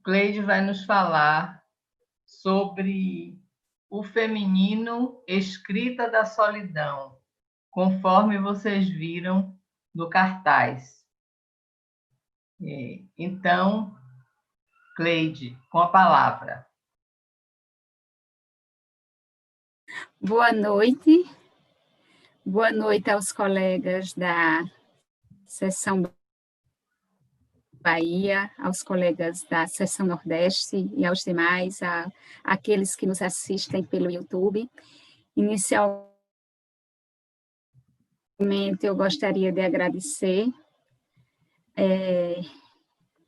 Cleide vai nos falar sobre o feminino escrita da solidão, conforme vocês viram no cartaz. Então, Cleide, com a palavra. Boa noite aos colegas da Seção Bahia, aos colegas da Seção Nordeste e aos demais, aqueles que nos assistem pelo YouTube. Inicialmente, eu gostaria de agradecer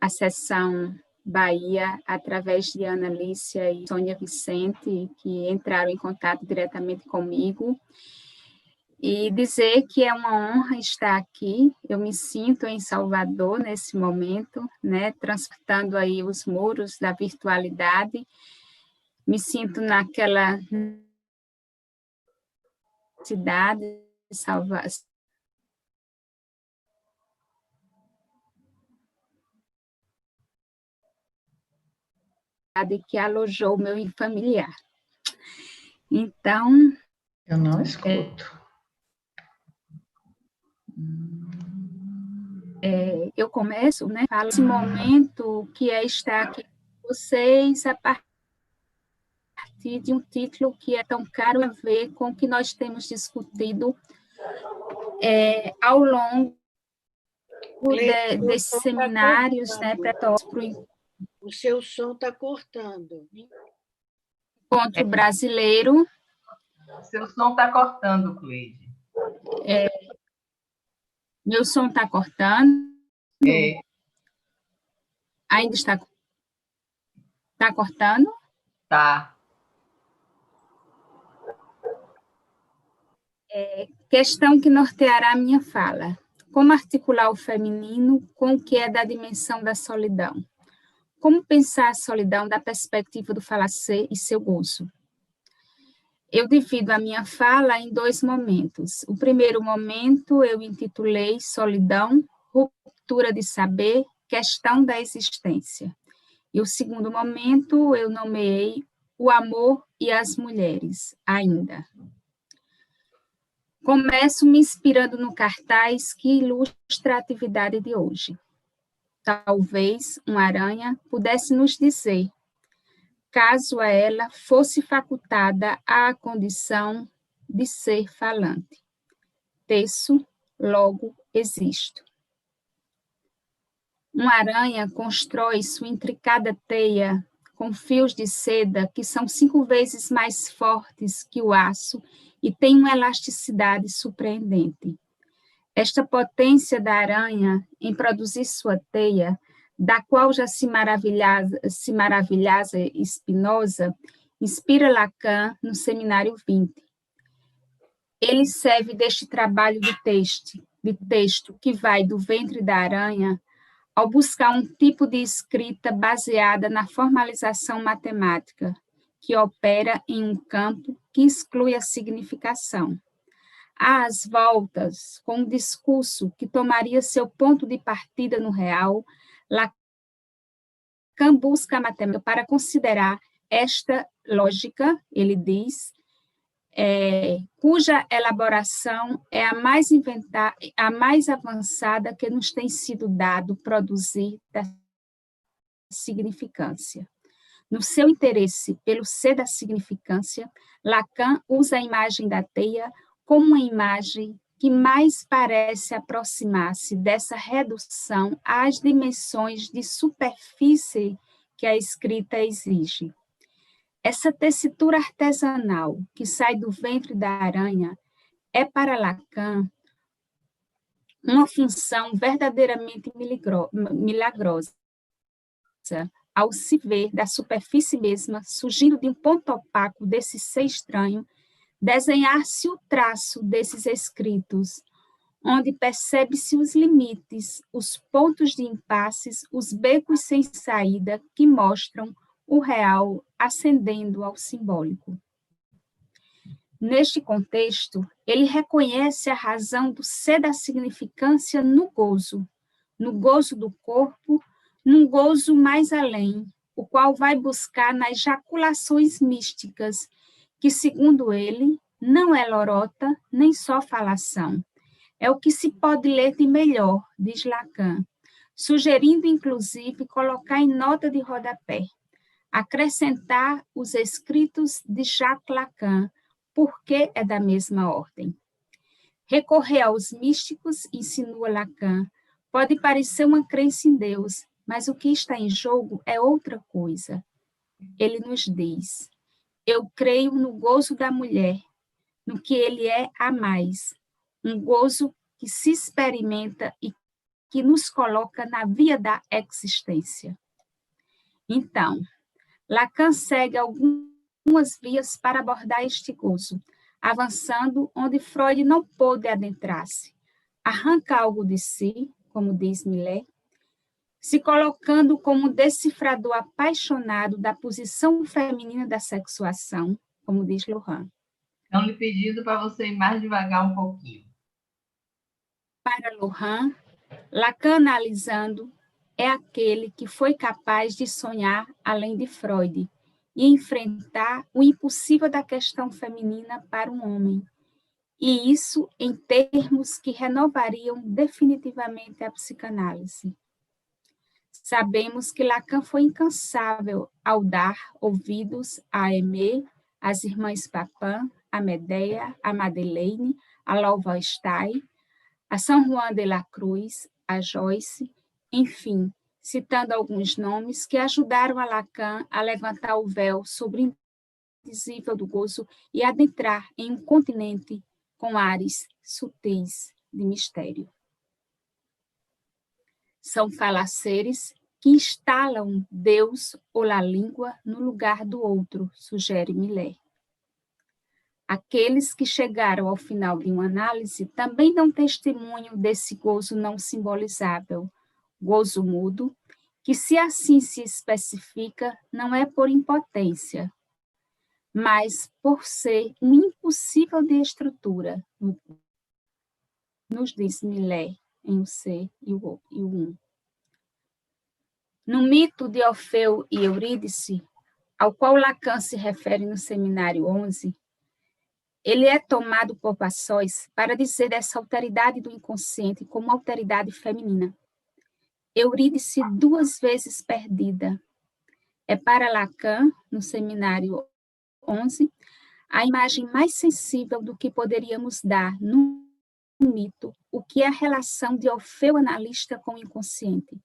a Seção Bahia, através de Ana Lícia e Sônia Vicente, que entraram em contato diretamente comigo, e dizer que é uma honra estar aqui. Eu me sinto em Salvador nesse momento, né, transportando aí os muros da virtualidade, me sinto naquela cidade de Salvador, que alojou meu familiar. Então... Eu não escuto. Eu começo, né, falo esse momento que é estar aqui com vocês a partir de um título que é tão caro a ver com o que nós temos discutido ao longo desses seminários, né, o seu som está cortando. Encontro brasileiro. Seu som está cortando, Cleide. Meu som está cortando? Ainda está cortando? Tá. Questão que norteará a minha fala. Como articular o feminino com o que é da dimensão da solidão? Como pensar a solidão da perspectiva do falacer e seu gozo? Eu divido a minha fala em dois momentos. O primeiro momento eu intitulei Solidão, Ruptura de Saber, Questão da Existência. E o segundo momento eu nomeei O Amor e as Mulheres, ainda. Começo me inspirando no cartaz que ilustra a atividade de hoje. Talvez uma aranha pudesse nos dizer, caso a ela fosse facultada a condição de ser falante. Teço, logo existo. Uma aranha constrói sua intricada teia com fios de seda que são 5 vezes mais fortes que o aço e tem uma elasticidade surpreendente. Esta potência da aranha em produzir sua teia, da qual já se maravilhava Spinoza, inspira Lacan no Seminário 20. Ele serve deste trabalho de texto que vai do ventre da aranha ao buscar um tipo de escrita baseada na formalização matemática, que opera em um campo que exclui a significação. Às voltas, com um discurso que tomaria seu ponto de partida no real, Lacan busca a matemática para considerar esta lógica, ele diz, cuja elaboração é a mais avançada que nos tem sido dado produzir da significância. No seu interesse pelo ser da significância, Lacan usa a imagem da teia como uma imagem que mais parece aproximar-se dessa redução às dimensões de superfície que a escrita exige. Essa tessitura artesanal que sai do ventre da aranha é para Lacan uma função verdadeiramente milagrosa, ao se ver da superfície mesma, surgindo de um ponto opaco desse ser estranho, desenhar-se o traço desses escritos, onde percebe-se os limites, os pontos de impasses, os becos sem saída que mostram o real ascendendo ao simbólico. Neste contexto, ele reconhece a razão do ser da significância no gozo do corpo, num gozo mais além, o qual vai buscar nas jaculações místicas, que, segundo ele, não é lorota nem só falação. É o que se pode ler de melhor, diz Lacan, sugerindo, inclusive, colocar em nota de rodapé, acrescentar os escritos de Jacques Lacan, porque é da mesma ordem. Recorrer aos místicos, insinua Lacan, pode parecer uma crença em Deus, mas o que está em jogo é outra coisa. Ele nos diz: eu creio no gozo da mulher, no que ele é a mais, um gozo que se experimenta e que nos coloca na via da existência. Então, Lacan segue algumas vias para abordar este gozo, avançando onde Freud não pôde adentrar-se. Arranca algo de si, como diz Millet, se colocando como decifrador apaixonado da posição feminina da sexuação, como diz Lohan. Estão lhe pedindo para você ir mais devagar um pouquinho. Para Lohan, Lacan analisando é aquele que foi capaz de sonhar além de Freud e enfrentar o impossível da questão feminina para um homem, e isso em termos que renovariam definitivamente a psicanálise. Sabemos que Lacan foi incansável ao dar ouvidos a Aimé, às irmãs Papin, a Medea, a Madeleine, a Loewenstein, a São Juan de la Cruz, a Joyce, enfim, citando alguns nomes que ajudaram a Lacan a levantar o véu sobre o invisível do gozo e adentrar em um continente com ares sutis de mistério. São falaceres que instalam Deus ou a língua no lugar do outro, sugere Millet. Aqueles que chegaram ao final de uma análise também dão testemunho desse gozo não simbolizável, gozo mudo, que, se assim se especifica, não é por impotência, mas por ser um impossível de estrutura, nos diz Millet em O Ser e o Um. No mito de Orfeu e Eurídice, ao qual Lacan se refere no Seminário 11, ele é tomado por Passóis para dizer dessa alteridade do inconsciente como alteridade feminina. Eurídice 2 vezes perdida. É para Lacan, no Seminário 11, a imagem mais sensível do que poderíamos dar num mito, o que é a relação de Orfeu analista com o inconsciente.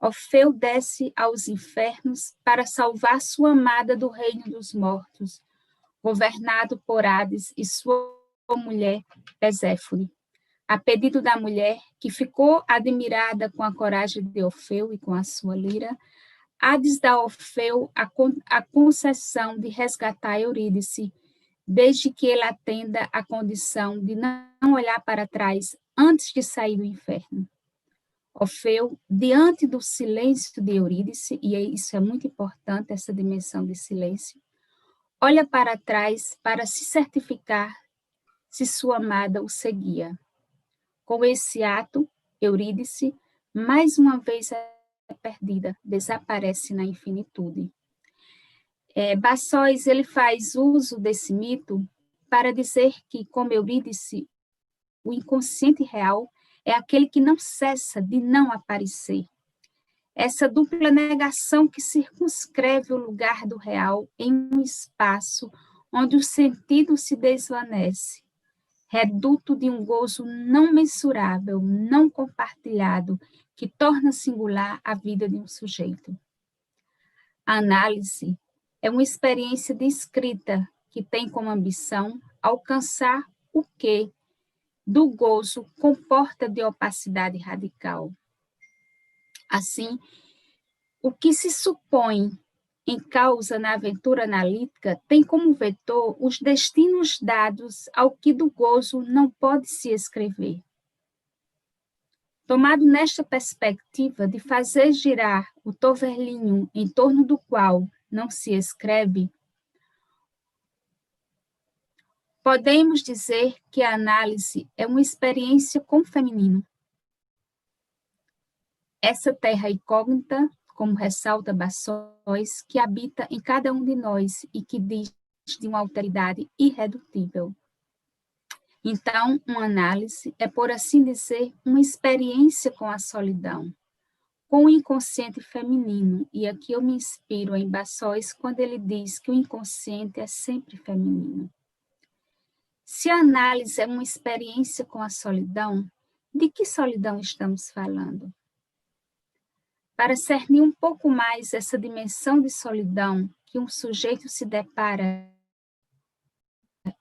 Orfeu desce aos infernos para salvar sua amada do reino dos mortos, governado por Hades e sua mulher Perséfone. A pedido da mulher, que ficou admirada com a coragem de Orfeu e com a sua lira, Hades dá a Orfeu a concessão de resgatar Eurídice, desde que ele atenda à condição de não olhar para trás antes de sair do inferno. Orfeu, diante do silêncio de Eurídice, e isso é muito importante, essa dimensão de silêncio, olha para trás para se certificar se sua amada o seguia. Com esse ato, Eurídice, mais uma vez é perdida, desaparece na infinitude. Bassóis, ele faz uso desse mito para dizer que, como Eurídice, o inconsciente real é aquele que não cessa de não aparecer. Essa dupla negação que circunscreve o lugar do real em um espaço onde o sentido se desvanece, reduto de um gozo não mensurável, não compartilhado, que torna singular a vida de um sujeito. A análise é uma experiência de escrita que tem como ambição alcançar o que do gozo comporta de opacidade radical. Assim, o que se supõe em causa na aventura analítica tem como vetor os destinos dados ao que do gozo não pode se escrever. Tomado nesta perspectiva de fazer girar o toverlinho em torno do qual não se escreve, podemos dizer que a análise é uma experiência com o feminino. Essa terra incógnita como ressalta Bassois, que habita em cada um de nós e que diz de uma alteridade irredutível. Então, uma análise é, por assim dizer, uma experiência com a solidão, com o inconsciente feminino, e aqui eu me inspiro em Bassois quando ele diz que o inconsciente é sempre feminino. Se a análise é uma experiência com a solidão, de que solidão estamos falando? Para cernir um pouco mais essa dimensão de solidão que um sujeito se depara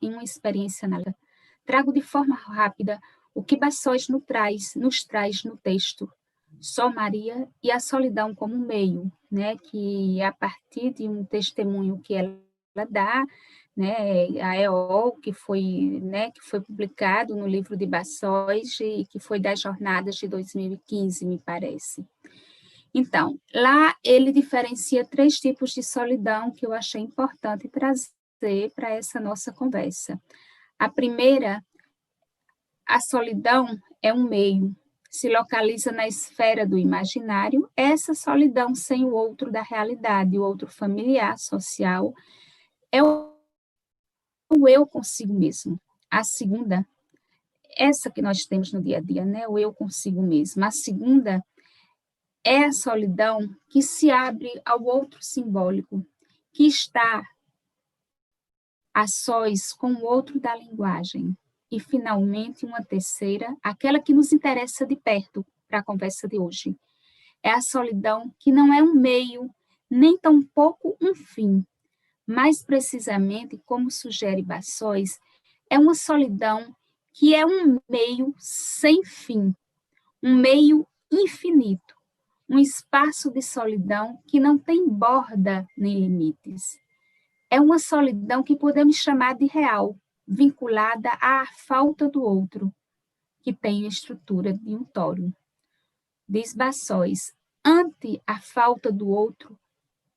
em uma experiência analítica, trago de forma rápida o que Bassois nos traz no texto, Só Maria e a solidão como meio, né, que a partir de um testemunho que ela dá, né, a EOL, que foi publicado no livro de Bassois e que foi das jornadas de 2015, me parece. Então, lá ele diferencia 3 tipos de solidão que eu achei importante trazer para essa nossa conversa. A primeira, a solidão é um meio, se localiza na esfera do imaginário, essa solidão sem o outro da realidade, o outro familiar, social, é o eu consigo mesmo. A segunda, essa que nós temos no dia a dia, né, o eu consigo mesmo. A segunda é a solidão que se abre ao outro simbólico, que está a sós com o outro da linguagem. E, finalmente, uma terceira, aquela que nos interessa de perto para a conversa de hoje. É a solidão que não é um meio, nem tampouco um fim. Mais precisamente, como sugere Bassois, é uma solidão que é um meio sem fim, um meio infinito, um espaço de solidão que não tem borda nem limites. É uma solidão que podemos chamar de real, vinculada à falta do outro, que tem a estrutura de um tório. Diz Bassois, ante a falta do outro,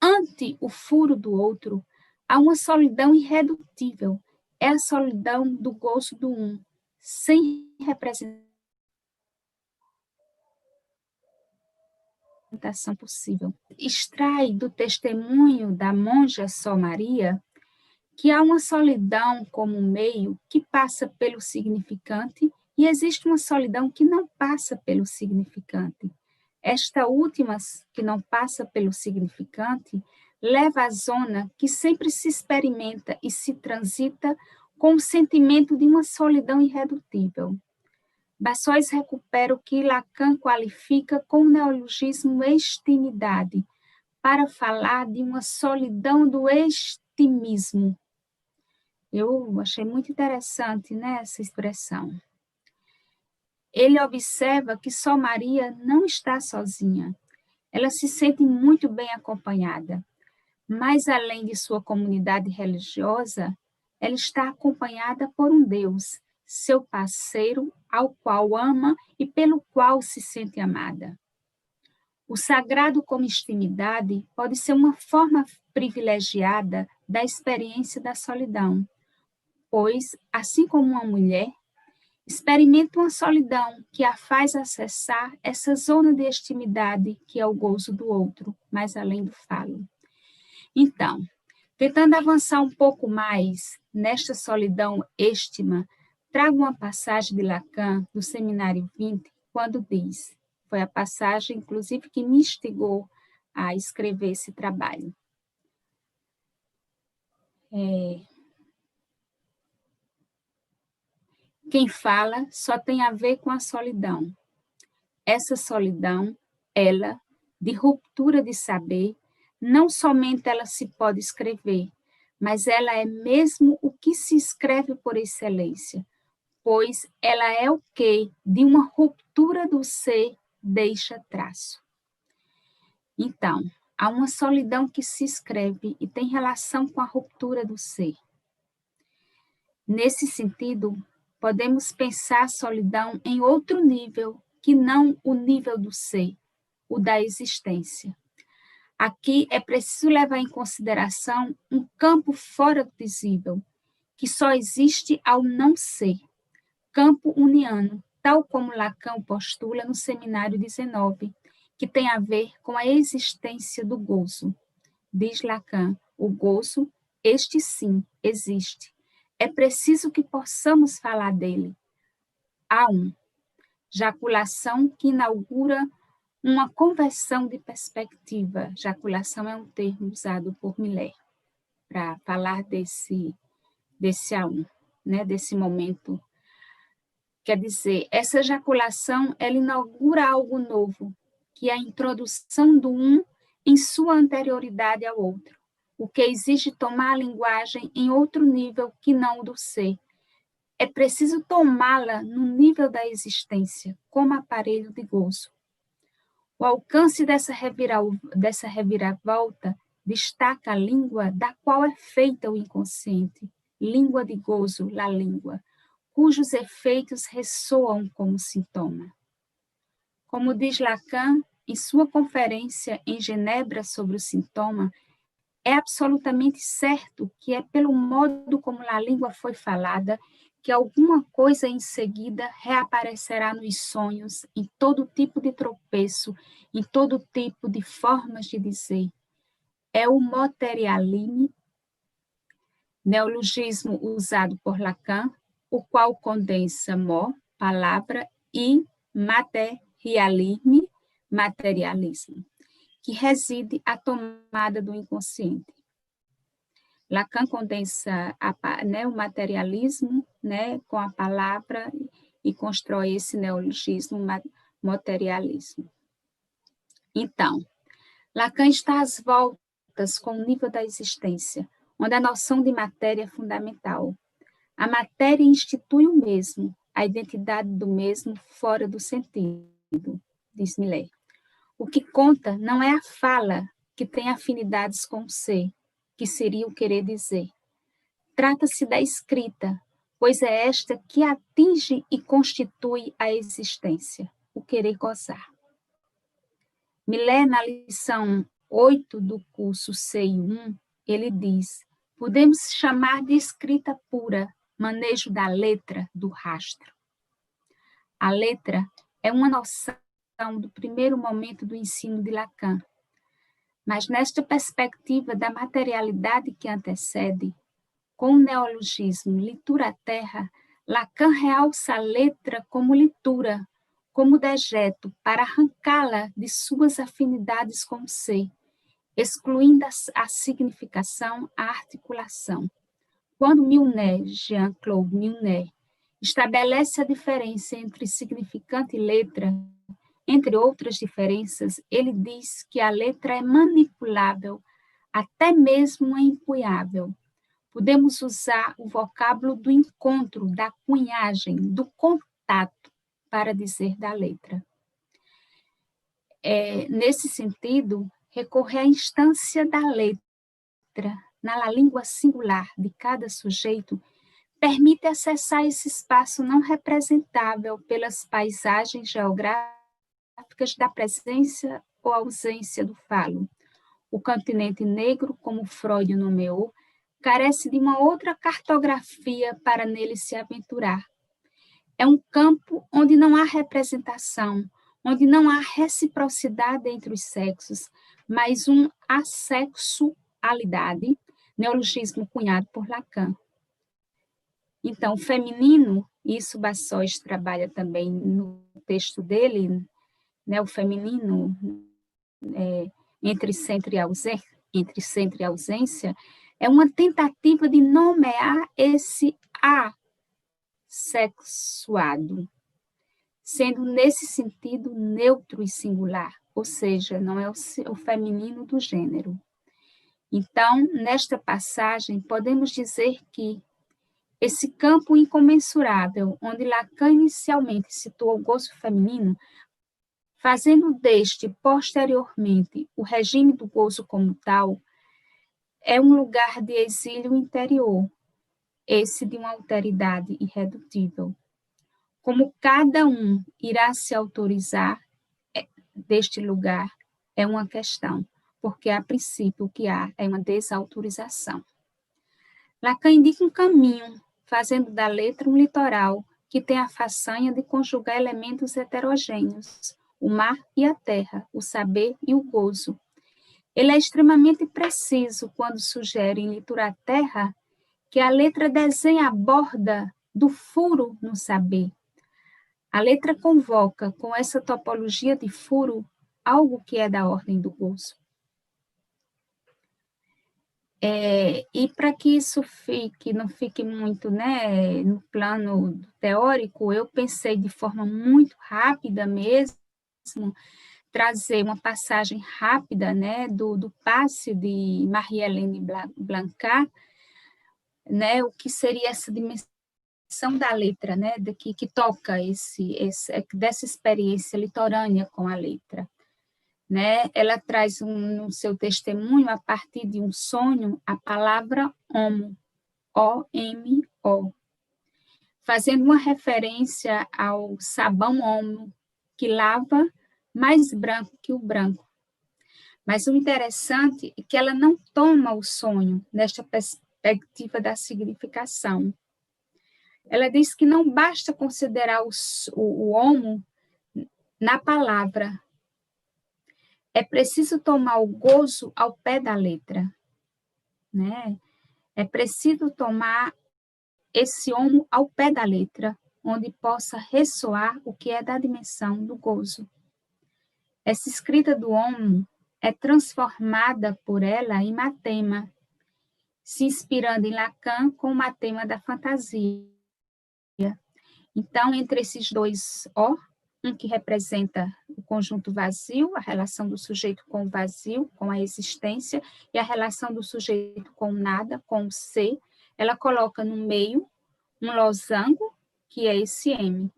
ante o furo do outro, há uma solidão irredutível, é a solidão do gozo do um, sem representação possível. Extrai do testemunho da monja Só Maria que há uma solidão como um meio que passa pelo significante e existe uma solidão que não passa pelo significante. Esta última, que não passa pelo significante, leva à zona que sempre se experimenta e se transita com o sentimento de uma solidão irredutível. Bassois recupera o que Lacan qualifica com o neologismo extimidade, para falar de uma solidão do estimismo. Eu achei muito interessante, né, essa expressão. Ele observa que Só Maria não está sozinha. Ela se sente muito bem acompanhada. Mas, além de sua comunidade religiosa, ela está acompanhada por um Deus, seu parceiro, ao qual ama e pelo qual se sente amada. O sagrado como intimidade pode ser uma forma privilegiada da experiência da solidão, pois, assim como uma mulher, experimenta uma solidão que a faz acessar essa zona de intimidade que é o gozo do outro, mais além do falo. Então, tentando avançar um pouco mais nesta solidão éstima, trago uma passagem de Lacan, do Seminário 20, quando diz, foi a passagem, inclusive, que me instigou a escrever esse trabalho. Quem fala só tem a ver com a solidão. Essa solidão, ela, de ruptura de saber, não somente ela se pode escrever, mas ela é mesmo o que se escreve por excelência, pois ela é o que, de uma ruptura do ser, deixa traço. Então, há uma solidão que se escreve e tem relação com a ruptura do ser. Nesse sentido, podemos pensar a solidão em outro nível, que não o nível do ser, o da existência. Aqui é preciso levar em consideração um campo fora do visível, que só existe ao não ser, campo uniano, tal como Lacan postula no Seminário 19, que tem a ver com a existência do gozo. Diz Lacan, o gozo, este sim, existe. É preciso que possamos falar dele. Há jaculação que inaugura uma conversão de perspectiva. Jaculação é um termo usado por Miller para falar desse A1, né, desse momento. Quer dizer, essa jaculação, ela inaugura algo novo, que é a introdução do em sua anterioridade ao outro, o que exige tomar a linguagem em outro nível que não o do ser. É preciso tomá-la no nível da existência, como aparelho de gozo. O alcance dessa reviravolta destaca a língua da qual é feita o inconsciente, língua de gozo, la língua, cujos efeitos ressoam como sintoma. Como diz Lacan, em sua conferência em Genebra sobre o sintoma, é absolutamente certo que é pelo modo como a língua foi falada que alguma coisa em seguida reaparecerá nos sonhos, em todo tipo de tropeço, em todo tipo de formas de dizer. É o materialismo, neologismo usado por Lacan, o qual condensa palavra, e materialismo, que reside a tomada do inconsciente. Lacan condensa o materialismo, né, com a palavra e constrói esse neologismo materialismo. Então, Lacan está às voltas com o nível da existência, onde a noção de matéria é fundamental. A matéria institui o mesmo, a identidade do mesmo fora do sentido, diz Miller. O que conta não é a fala que tem afinidades com o ser, que seria o querer dizer. Trata-se da escrita, pois é esta que atinge e constitui a existência, o querer gozar. Miller, na lição 8 do curso CI1, ele diz: podemos chamar de escrita pura, manejo da letra, do rastro. A letra é uma noção do primeiro momento do ensino de Lacan, mas nesta perspectiva da materialidade que antecede, com o neologismo litura-terra, Lacan realça a letra como litura, como dejeto, para arrancá-la de suas afinidades com o ser, excluindo a significação, a articulação. Quando Milner, Jean-Claude Milner, estabelece a diferença entre significante e letra, entre outras diferenças, ele diz que a letra é manipulável, até mesmo é empunhável. Podemos usar o vocábulo do encontro, da cunhagem, do contato, para dizer da letra. Nesse sentido, recorrer à instância da letra, na língua singular de cada sujeito, permite acessar esse espaço não representável pelas paisagens geográficas da presença ou ausência do falo. O continente negro, como Freud nomeou, carece de uma outra cartografia para nele se aventurar. É um campo onde não há representação, onde não há reciprocidade entre os sexos, mas uma assexualidade, neologismo cunhado por Lacan. Então, o feminino, isso Bassoes trabalha também no texto dele, né, o feminino entre centro e ausência, é uma tentativa de nomear esse assexuado, sendo nesse sentido neutro e singular, ou seja, não é o feminino do gênero. Então, nesta passagem, podemos dizer que esse campo incomensurável, onde Lacan inicialmente situou o gozo feminino, fazendo deste, posteriormente, o regime do gozo como tal, é um lugar de exílio interior, esse de uma alteridade irredutível. Como cada um irá se autorizar deste lugar é uma questão, porque a princípio o que há é uma desautorização. Lacan indica um caminho, fazendo da letra um litoral que tem a façanha de conjugar elementos heterogêneos, o mar e a terra, o saber e o gozo. Ele é extremamente preciso quando sugere em Literatura que a letra desenha a borda do furo no saber. A letra convoca, com essa topologia de furo, algo que é da ordem do gozo. E para que isso não fique muito, né, no plano teórico, eu pensei de forma muito rápida mesmo, trazer uma passagem rápida, né, do passe de Marie-Hélène Blanchard, né, o que seria essa dimensão da letra, né, que toca dessa experiência litorânea com a letra. Né? Ela traz no seu testemunho, a partir de um sonho, a palavra homo, O-M-O, fazendo uma referência ao sabão homo, que lava mais branco que o branco. Mas o interessante é que ela não toma o sonho nesta perspectiva da significação. Ela diz que não basta considerar o homo na palavra, é preciso tomar o gozo ao pé da letra, né? É preciso tomar esse homo ao pé da letra, onde possa ressoar o que é da dimensão do gozo. Essa escrita do homo é transformada por ela em matema, se inspirando em Lacan com o matema da fantasia. Então, entre esses dois O, um que representa o conjunto vazio, a relação do sujeito com o vazio, com a existência, e a relação do sujeito com o nada, com o ser, ela coloca no meio um losango, que é esse M.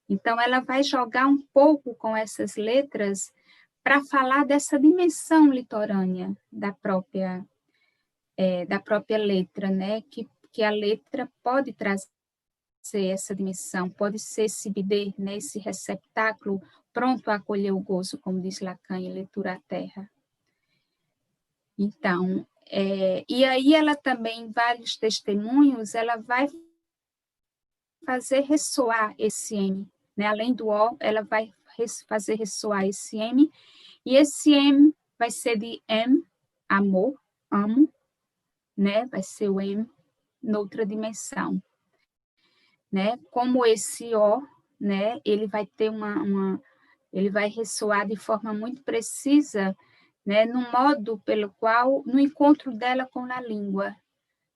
Então, ela vai jogar um pouco com essas letras para falar dessa dimensão litorânea da própria letra, né? Que a letra pode trazer essa dimensão, pode ser esse bidê, né, esse receptáculo pronto a acolher o gozo, como diz Lacan em Literatura. Então, e aí ela também, em vários testemunhos, ela vai fazer ressoar esse M, né, além do O, ela vai fazer ressoar esse M, e esse M vai ser de M, amor, amo, né, vai ser o M noutra dimensão. Né? Como esse O, né, ele vai ter ele vai ressoar de forma muito precisa, né, no modo pelo qual, no encontro dela com a língua,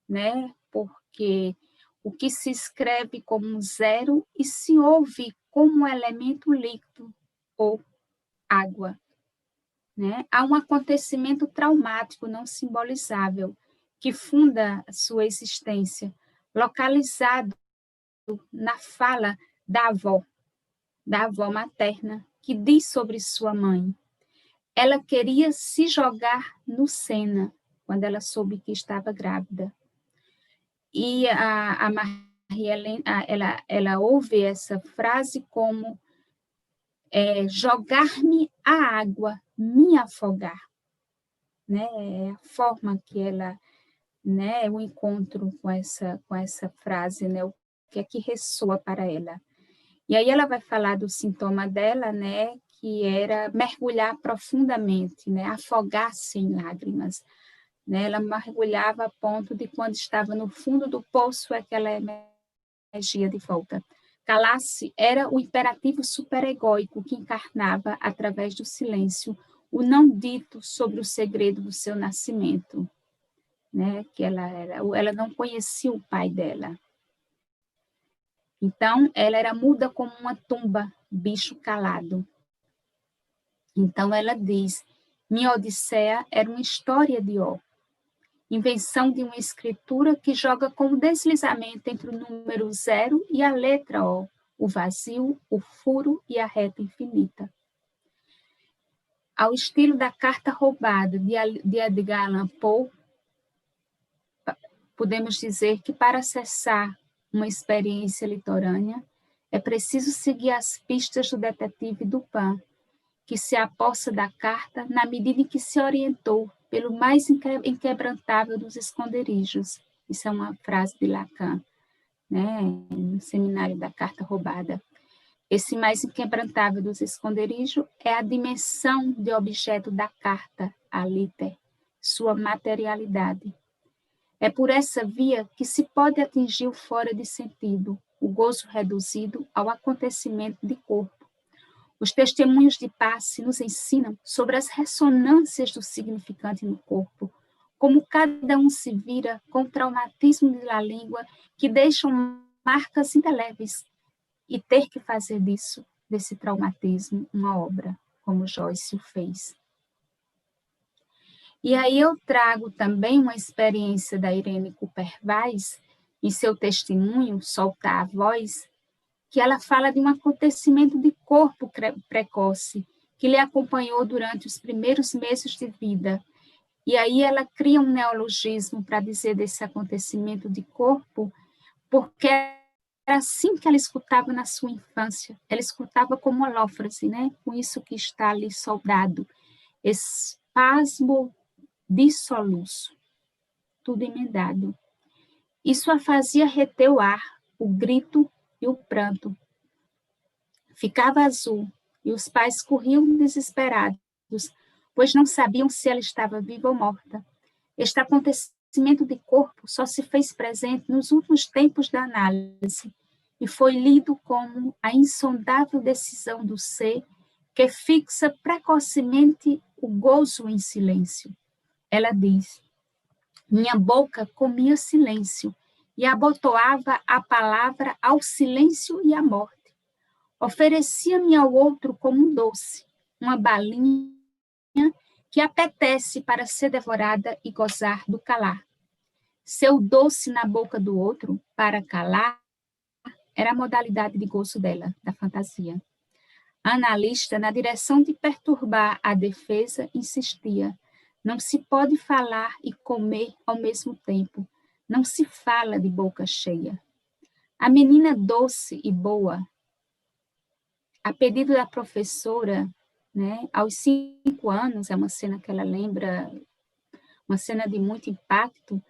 né, porque o que se escreve como um zero e se ouve como um elemento líquido ou água, né? Há um acontecimento traumático não simbolizável que funda a sua existência, localizado na fala da avó materna, que diz sobre sua mãe. Ela queria se jogar no Sena, quando ela soube que estava grávida. E a Marie-Hélène, ela ouve essa frase como jogar-me à água, me afogar. Né? É a forma que ela, né, o encontro com essa frase, né, o que é que ressoa para ela. E aí ela vai falar do sintoma dela, né, que era mergulhar profundamente, né, afogar-se em lágrimas. Né? Ela mergulhava a ponto de, quando estava no fundo do poço, é que ela emergia de volta. Calar-se era o imperativo superegóico que encarnava, através do silêncio, o não dito sobre o segredo do seu nascimento. Né? Que ela não conhecia o pai dela. Então, ela era muda como uma tumba, bicho calado. Então, ela diz, minha Odisseia era uma história de O, invenção de uma escritura que joga com o deslizamento entre o número 0 e a letra O, o vazio, o furo e a reta infinita. Ao estilo da Carta Roubada de Edgar Allan Poe, podemos dizer que, para acessar uma experiência litorânea, é preciso seguir as pistas do detetive Dupin, que se apossa da carta na medida em que se orientou pelo mais inquebrantável dos esconderijos. Isso é uma frase de Lacan, né, no seminário da Carta Roubada. Esse mais inquebrantável dos esconderijos é a dimensão de objeto da carta, a liter, sua materialidade. É por essa via que se pode atingir o fora de sentido, o gozo reduzido ao acontecimento de corpo. Os testemunhos de passe nos ensinam sobre as ressonâncias do significante no corpo, como cada um se vira com o traumatismo da língua que deixam marcas indeléveis e ter que fazer desse traumatismo, uma obra, como Joyce o fez. E aí eu trago também uma experiência da Irene Cooper Weiss, em seu testemunho, Soltar a Voz, que ela fala de um acontecimento de corpo precoce, que lhe acompanhou durante os primeiros meses de vida. E aí ela cria um neologismo para dizer desse acontecimento de corpo, porque era assim que ela escutava na sua infância. Ela escutava como holófrase, né? Com isso que está ali soldado. Espasmo de soluço. Tudo emendado. Isso a fazia reter o ar, o grito e o pranto. Ficava azul e os pais corriam desesperados, pois não sabiam se ela estava viva ou morta. Este acontecimento de corpo só se fez presente nos últimos tempos da análise e foi lido como a insondável decisão do ser que fixa precocemente o gozo em silêncio. Ela diz: minha boca comia silêncio e abotoava a palavra ao silêncio e à morte. Oferecia-me ao outro como um doce, uma balinha que apetece para ser devorada e gozar do calar. Seu doce na boca do outro, para calar, era a modalidade de gozo dela, da fantasia. A analista, na direção de perturbar a defesa, insistia: não se pode falar e comer ao mesmo tempo. Não se fala de boca cheia. A menina doce e boa, a pedido da professora, né, aos 5 anos, é uma cena que ela lembra, uma cena de muito impacto,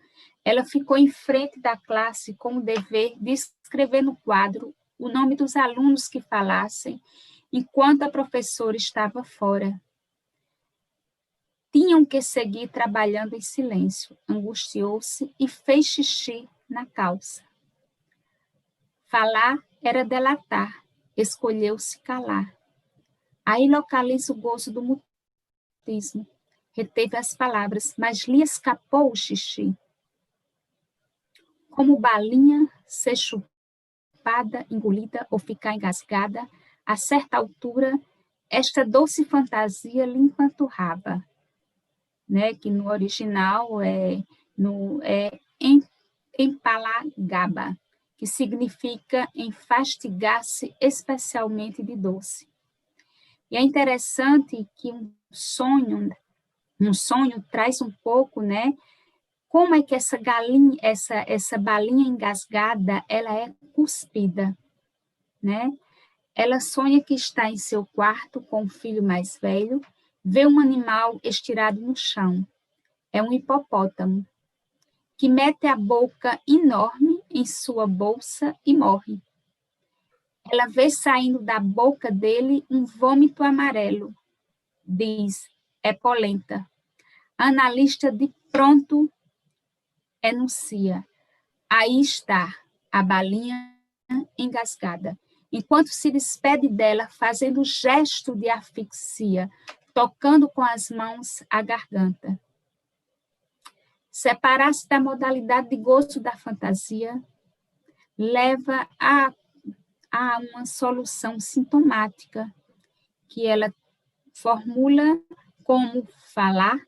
ela ficou em frente da classe com o dever de escrever no quadro o nome dos alunos que falassem, enquanto a professora estava fora. Tinham que seguir trabalhando em silêncio. Angustiou-se e fez xixi na calça. Falar era delatar, escolheu-se calar. Aí localiza o gozo do mutismo. Reteve as palavras, mas lhe escapou o xixi. Como balinha ser chupada, engolida ou ficar engasgada, a certa altura, esta doce fantasia lhe empanturrava, né, que no original é empalagaba, que significa enfastigar-se especialmente de doce. E é interessante que um sonho traz um pouco, né, como é que essa balinha engasgada, ela é cuspida, né? Ela sonha que está em seu quarto com o filho mais velho, vê um animal estirado no chão. É um hipopótamo, que mete a boca enorme em sua bolsa e morre. Ela vê saindo da boca dele um vômito amarelo. Diz: é polenta. A analista de pronto enuncia: aí está a balinha engasgada, enquanto se despede dela fazendo gesto de asfixia, tocando com as mãos a garganta. Separar-se da modalidade de gozo da fantasia leva a uma solução sintomática, que ela formula como falar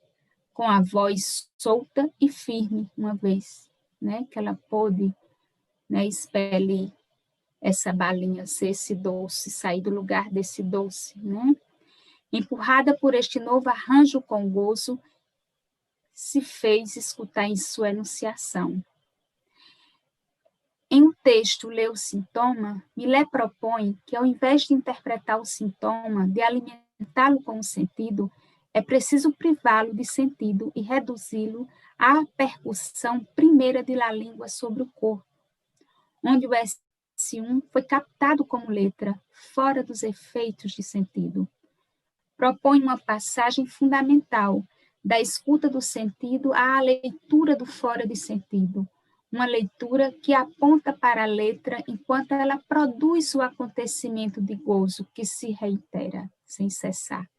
com a voz solta e firme, uma vez, né, que ela pôde, né, expelir essa balinha, ser esse doce, sair do lugar desse doce, né? Empurrada por este novo arranjo com gozo, se fez escutar em sua enunciação. Em um texto, Lê o Sintoma, Millet propõe que, ao invés de interpretar o sintoma, de alimentá-lo com o sentido, é preciso privá-lo de sentido e reduzi-lo à percussão primeira de la língua sobre o corpo, onde o esse um foi captado como letra, fora dos efeitos de sentido. Propõe uma passagem fundamental, da escuta do sentido à leitura do fora de sentido, uma leitura que aponta para a letra enquanto ela produz o acontecimento de gozo que se reitera, sem cessar.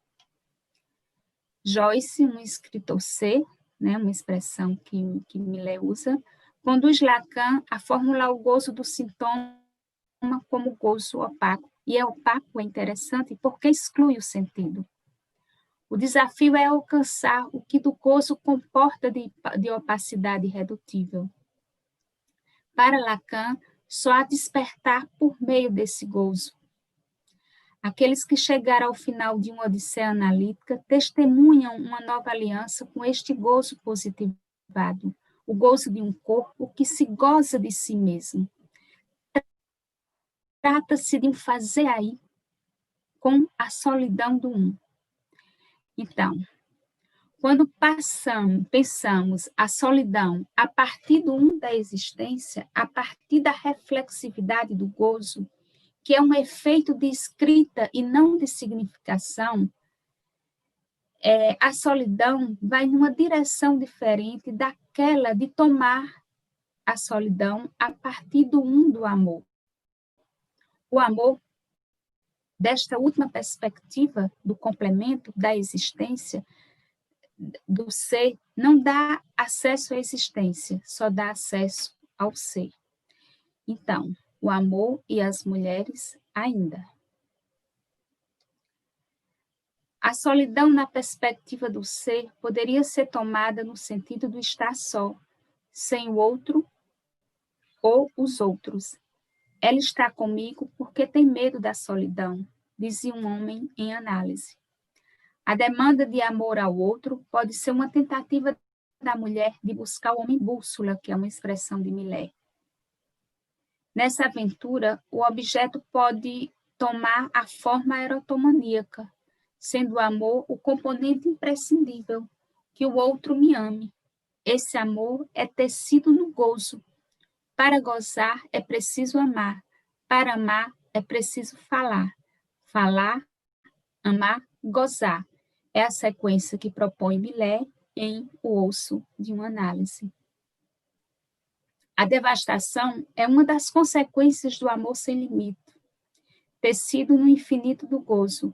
Joyce, um escritor C, né, uma expressão que Millet usa, conduz Lacan a formular o gozo do sintoma como gozo opaco. E opaco é interessante porque exclui o sentido. O desafio é alcançar o que do gozo comporta de opacidade irredutível. Para Lacan, só há despertar por meio desse gozo. Aqueles que chegaram ao final de uma odisseia analítica testemunham uma nova aliança com este gozo positivado, o gozo de um corpo que se goza de si mesmo. Trata-se de um fazer aí com a solidão do um. Então, quando pensamos a solidão a partir do um da existência, a partir da reflexividade do gozo, que é um efeito de escrita e não de significação, a solidão vai numa direção diferente daquela de tomar a solidão a partir do um do amor. O amor, desta última perspectiva do complemento da existência, do ser, não dá acesso à existência, só dá acesso ao ser. Então, o amor e as mulheres ainda. A solidão na perspectiva do ser poderia ser tomada no sentido do estar só, sem o outro ou os outros. Ela está comigo porque tem medo da solidão, dizia um homem em análise. A demanda de amor ao outro pode ser uma tentativa da mulher de buscar o homem bússola, que é uma expressão de Millet. Nessa aventura, o objeto pode tomar a forma erotomaníaca, sendo o amor o componente imprescindível, que o outro me ame. Esse amor é tecido no gozo. Para gozar é preciso amar. Para amar é preciso falar. Falar, amar, gozar. É a sequência que propõe Millet em O Osso de uma Análise. A devastação é uma das consequências do amor sem limite, tecido no infinito do gozo.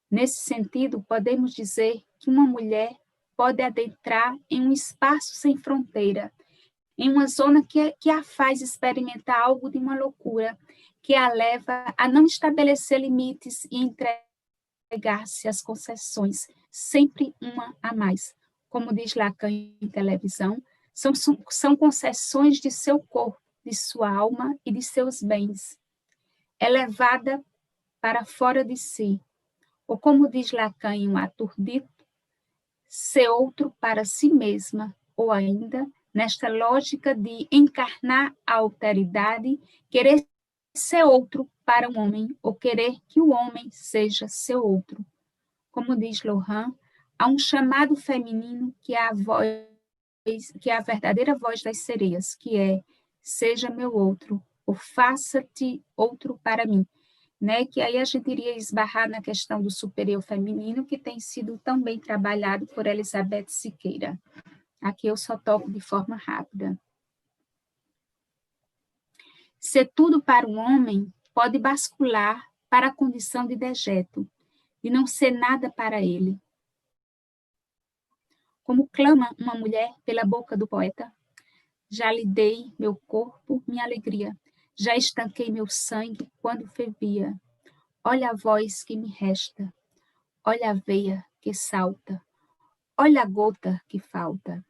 Nesse sentido, podemos dizer que uma mulher pode adentrar em um espaço sem fronteira, em uma zona que a faz experimentar algo de uma loucura, que a leva a não estabelecer limites e entregar-se às concessões, sempre uma a mais. Como diz Lacan em Televisão, são concessões de seu corpo, de sua alma e de seus bens. É levada para fora de si, ou como diz Lacan em Um Ator Dito, ser outro para si mesma, ou ainda, nesta lógica de encarnar a alteridade, querer ser outro para um homem, ou querer que o homem seja seu outro. Como diz Lohan, há um chamado feminino que é a verdadeira voz das sereias, que é, seja meu outro, ou faça-te outro para mim. Né, que aí a gente iria esbarrar na questão do superior feminino, que tem sido tão bem trabalhado por Elizabeth Siqueira. Aqui eu só toco de forma rápida. Ser tudo para um homem pode bascular para a condição de dejeto, de não ser nada para ele. Como clama uma mulher pela boca do poeta, já lhe dei meu corpo, minha alegria, já estanquei meu sangue quando fervia. Olha a voz que me resta, olha a veia que salta, olha a gota que falta.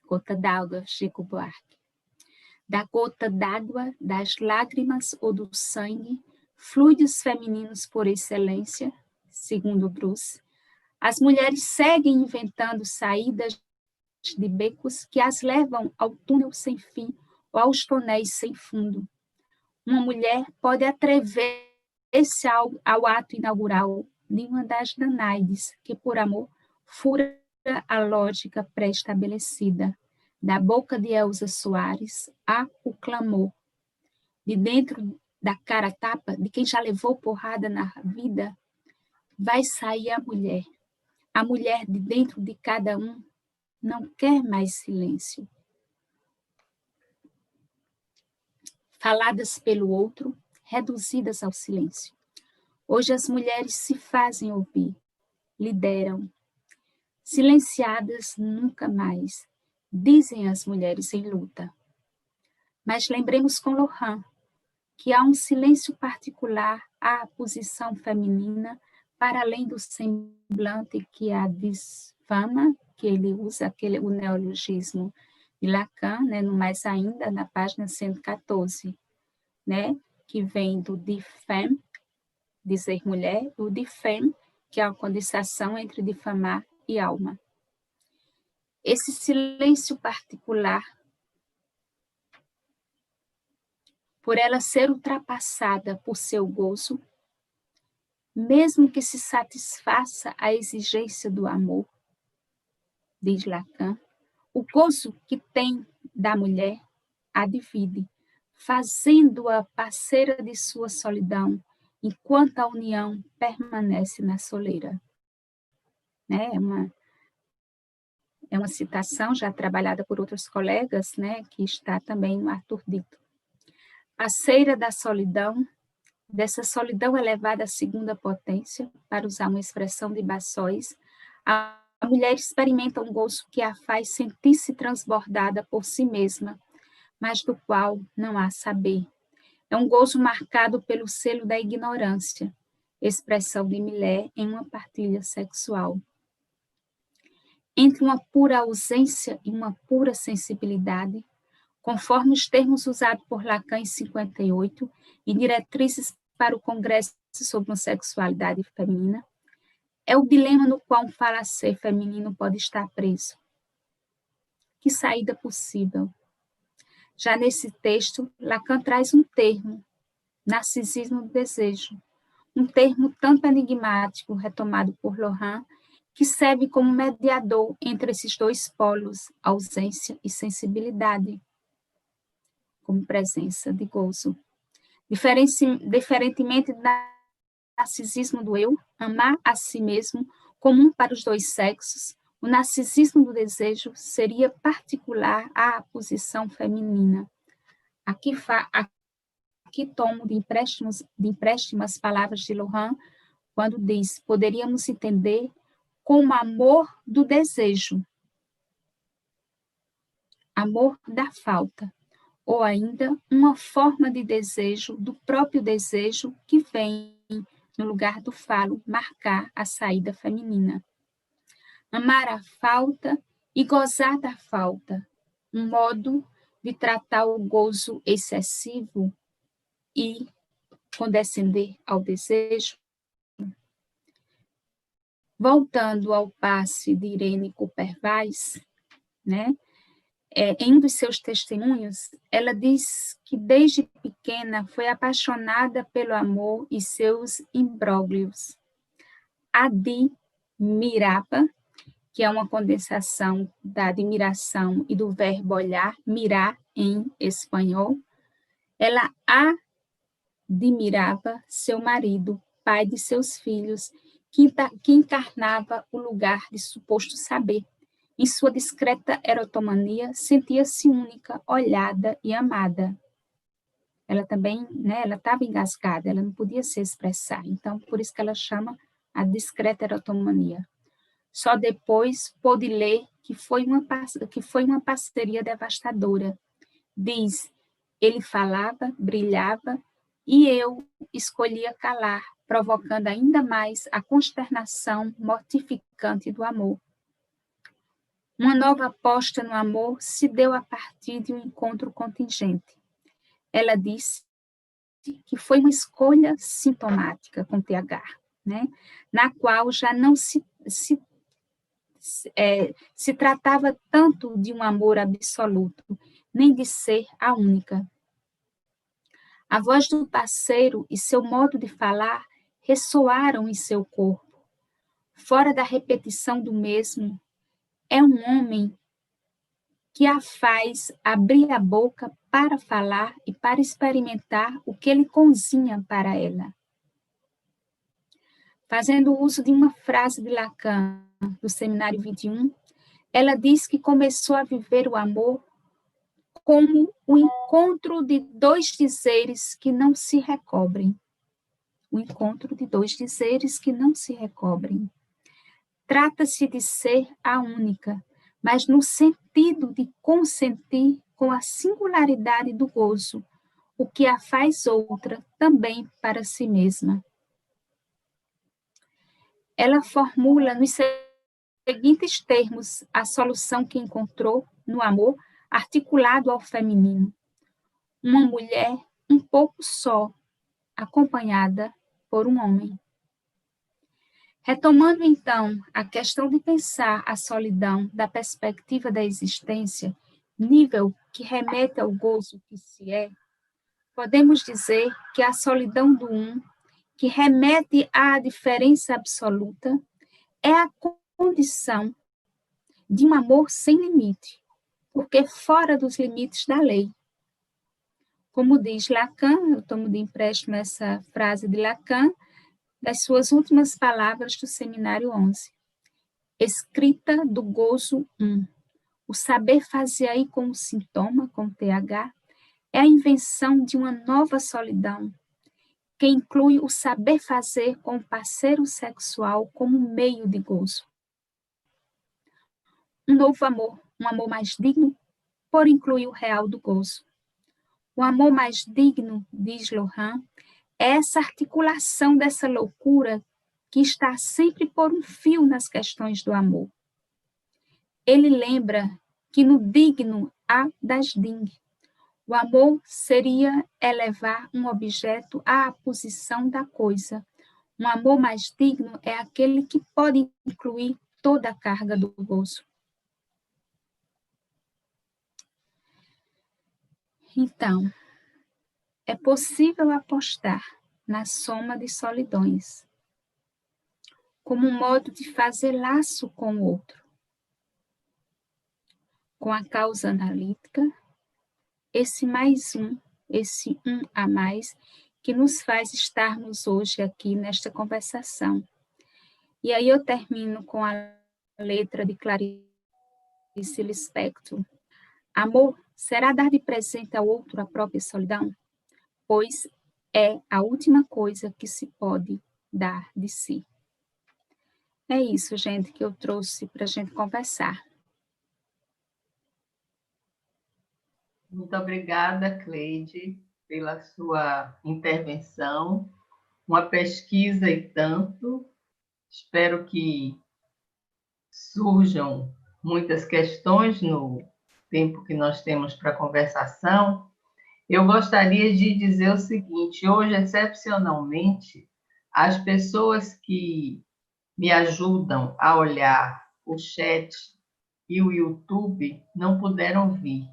Gota d'água, Chico Buarque. Da gota d'água, das lágrimas ou do sangue, fluidos femininos por excelência, segundo Bruce, as mulheres seguem inventando saídas de becos que as levam ao túnel sem fim ou aos tonéis sem fundo. Uma mulher pode atrever-se ao ato inaugural de uma das Danaides, que por amor fura a lógica pré-estabelecida. Da boca de Elza Soares há o clamor. de dentro da cara tapa, de quem já levou porrada na vida, vai sair a mulher. A mulher de dentro de cada um não quer mais silêncio. Faladas pelo outro, reduzidas ao silêncio. Hoje as mulheres se fazem ouvir, lideram. Silenciadas nunca mais, dizem as mulheres em luta. Mas lembremos com Lohan que há um silêncio particular à posição feminina, para além do semblante que a difama, que ele usa o neologismo de Lacan, né, no mais ainda, na página 114, né, que vem do diffame, dizer mulher, o diffame, que é a condensação entre difamar e alma. Esse silêncio particular, por ela ser ultrapassada por seu gozo, mesmo que se satisfaça a exigência do amor, diz Lacan, o gozo que tem da mulher a divide, fazendo-a parceira de sua solidão, enquanto a união permanece na soleira. Né? É uma citação já trabalhada por outros colegas, né, que está também no Arthur Dito. Parceira da solidão, dessa solidão elevada à segunda potência, para usar uma expressão de Bassóis, a mulher experimenta um gozo que a faz sentir-se transbordada por si mesma, mas do qual não há saber. É um gozo marcado pelo selo da ignorância, expressão de Millet em uma partilha sexual. Entre uma pura ausência e uma pura sensibilidade, conforme os termos usados por Lacan em 58 e diretrizes para o Congresso sobre Sexualidade Feminina, é o dilema no qual um falacer feminino pode estar preso. Que saída possível? Já nesse texto, Lacan traz um termo, narcisismo do desejo, um termo tanto enigmático, retomado por Lohan, que serve como mediador entre esses dois polos, ausência e sensibilidade, como presença de gozo. Diferentemente do narcisismo do eu, amar a si mesmo, comum para os dois sexos, o narcisismo do desejo seria particular à posição feminina. Aqui tomo de empréstimo as palavras de Lohan, quando diz, poderíamos entender como amor do desejo, amor da falta, ou ainda uma forma de desejo do próprio desejo que vem, no lugar do falo, marcar a saída feminina. Amar a falta e gozar da falta, um modo de tratar o gozo excessivo e condescender ao desejo. Voltando ao passe de Irene Cooper-Weiss, né? Em um dos seus testemunhos, ela diz que desde pequena foi apaixonada pelo amor e seus imbróglios. Admirava, que é uma condensação da admiração e do verbo olhar, mirar em espanhol, ela admirava seu marido, pai de seus filhos, que encarnava o lugar de suposto saber. Em sua discreta erotomania, sentia-se única, olhada e amada. Ela também, né, ela estava engasgada, ela não podia se expressar, então por isso que ela chama a discreta erotomania. Só depois pôde ler que foi uma parceria devastadora. Diz, ele falava, brilhava, e eu escolhia calar, provocando ainda mais a consternação mortificante do amor. Uma nova aposta no amor se deu a partir de um encontro contingente. Ela disse que foi uma escolha sintomática, com TH, né? Na qual já não se tratava tanto de um amor absoluto, nem de ser a única. A voz do parceiro e seu modo de falar ressoaram em seu corpo. Fora da repetição do mesmo, é um homem que a faz abrir a boca para falar e para experimentar o que ele cozinha para ela. Fazendo uso de uma frase de Lacan, do Seminário 21, ela diz que começou a viver o amor como o encontro de dois dizeres que não se recobrem. O encontro de dois dizeres que não se recobrem. Trata-se de ser a única, mas no sentido de consentir com a singularidade do gozo, o que a faz outra também para si mesma. Ela formula nos seguintes termos a solução que encontrou no amor articulado ao feminino. Uma mulher um pouco só, acompanhada por um homem. Retomando, então, a questão de pensar a solidão da perspectiva da existência, nível que remete ao gozo que se é, podemos dizer que a solidão do um, que remete à diferença absoluta, é a condição de um amor sem limite, porque fora dos limites da lei. Como diz Lacan, eu tomo de empréstimo essa frase de Lacan, das suas últimas palavras do Seminário 11. Escrita do gozo 1. O saber fazer aí com o sintoma, com TH, é a invenção de uma nova solidão, que inclui o saber fazer com o parceiro sexual como meio de gozo. Um novo amor, um amor mais digno, por incluir o real do gozo. O amor mais digno, diz Lohan, é essa articulação dessa loucura que está sempre por um fio nas questões do amor. Ele lembra que no digno há das ding. O amor seria elevar um objeto à posição da coisa. Um amor mais digno é aquele que pode incluir toda a carga do gozo. Então, é possível apostar na soma de solidões, como um modo de fazer laço com o outro, com a causa analítica, esse um a mais, que nos faz estarmos hoje aqui nesta conversação. E aí eu termino com a letra de Clarice Lispector. Amor será dar de presente ao outro a própria solidão? Pois é a última coisa que se pode dar de si. É isso, gente, que eu trouxe para a gente conversar. Muito obrigada, Cleide, pela sua intervenção. Uma pesquisa e tanto. Espero que surjam muitas questões no tempo que nós temos para conversação. Eu gostaria de dizer o seguinte: hoje, excepcionalmente, as pessoas que me ajudam a olhar o chat e o YouTube não puderam vir.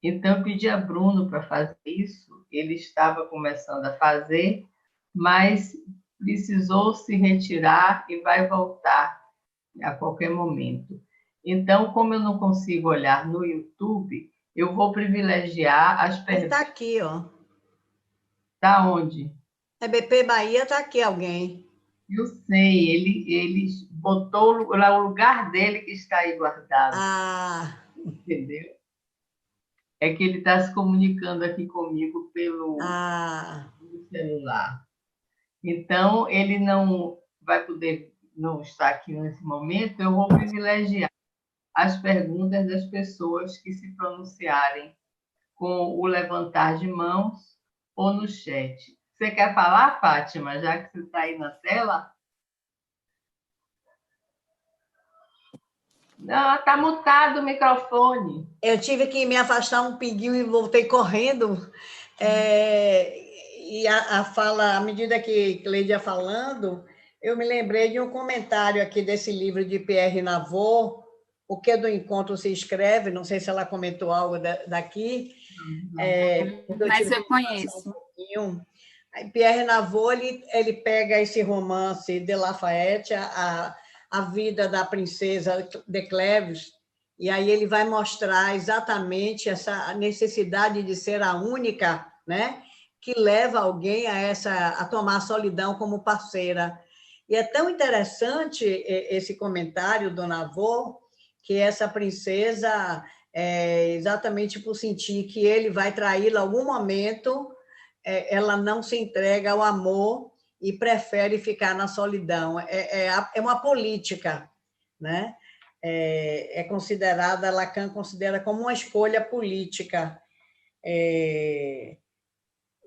Então, eu pedi a Bruno para fazer isso, ele estava começando a fazer, mas precisou se retirar e vai voltar a qualquer momento. Então, como eu não consigo olhar no YouTube, eu vou privilegiar as perguntas. Está aqui, ó. Está onde? É BP Bahia, está aqui alguém. Eu sei, ele botou lá o lugar dele que está aí guardado. Ah. Entendeu? É que ele está se comunicando aqui comigo pelo celular. Então, ele não vai poder não estar aqui nesse momento, eu vou privilegiar as perguntas das pessoas que se pronunciarem com o levantar de mãos ou no chat. Você quer falar, Fátima, já que você está aí na tela? Não, está mutado o microfone. Eu tive que me afastar um pinguinho e voltei correndo. E a fala, à medida que Cleide ia falando, eu me lembrei de um comentário aqui desse livro de Pierre Navot, O que do Encontro se escreve, não sei se ela comentou algo daqui. Mas eu conheço. Pierre Navot, ele pega esse romance de Lafayette, a vida da princesa de Cleves, e aí ele vai mostrar exatamente essa necessidade de ser a única, né, que leva alguém a tomar a solidão como parceira. E é tão interessante esse comentário do Navô, que essa princesa, exatamente por sentir que ele vai traí-la em algum momento, ela não se entrega ao amor e prefere ficar na solidão. É uma política, né? Considerada, Lacan considera como uma escolha política,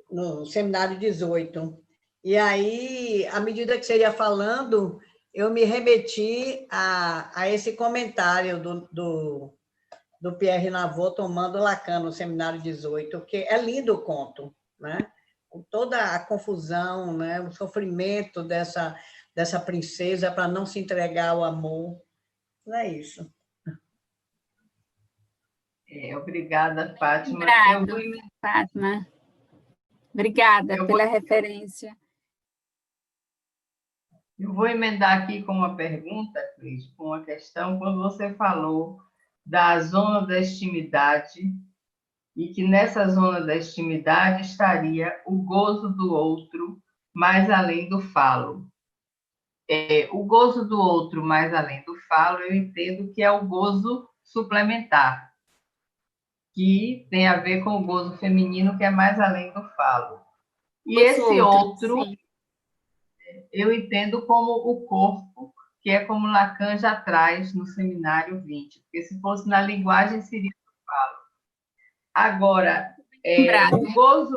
no Seminário 18. E aí, à medida que você ia falando, eu me remeti a esse comentário do Pierre Navot tomando Lacan no Seminário 18, que é lindo o conto, né? Com toda a confusão, né? O sofrimento dessa princesa para não se entregar ao amor. Não é isso. Obrigada, Fátima. Obrigada, Fátima. Obrigada pela referência. Eu vou emendar aqui com uma pergunta, Cris, com uma questão. Quando você falou da zona da extimidade, e que nessa zona da extimidade estaria o gozo do outro mais além do falo. O gozo do outro mais além do falo, eu entendo que é o gozo suplementar, que tem a ver com o gozo feminino, que é mais além do falo. E esse outro, eu entendo como o corpo, que é como Lacan já traz no Seminário 20, porque se fosse na linguagem seria o falo. Agora, o gozo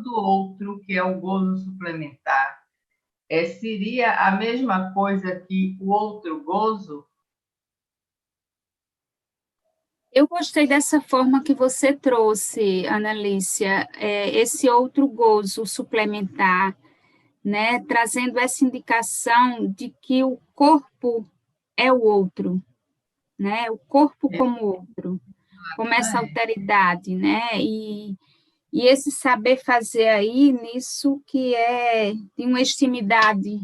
do outro, que é o gozo suplementar, seria a mesma coisa que o outro gozo? Eu gostei dessa forma que você trouxe, Analícia, esse outro gozo suplementar, né, trazendo essa indicação de que o corpo é o outro, né, o corpo como outro, como essa alteridade, né, e esse saber fazer aí nisso que é de uma extimidade,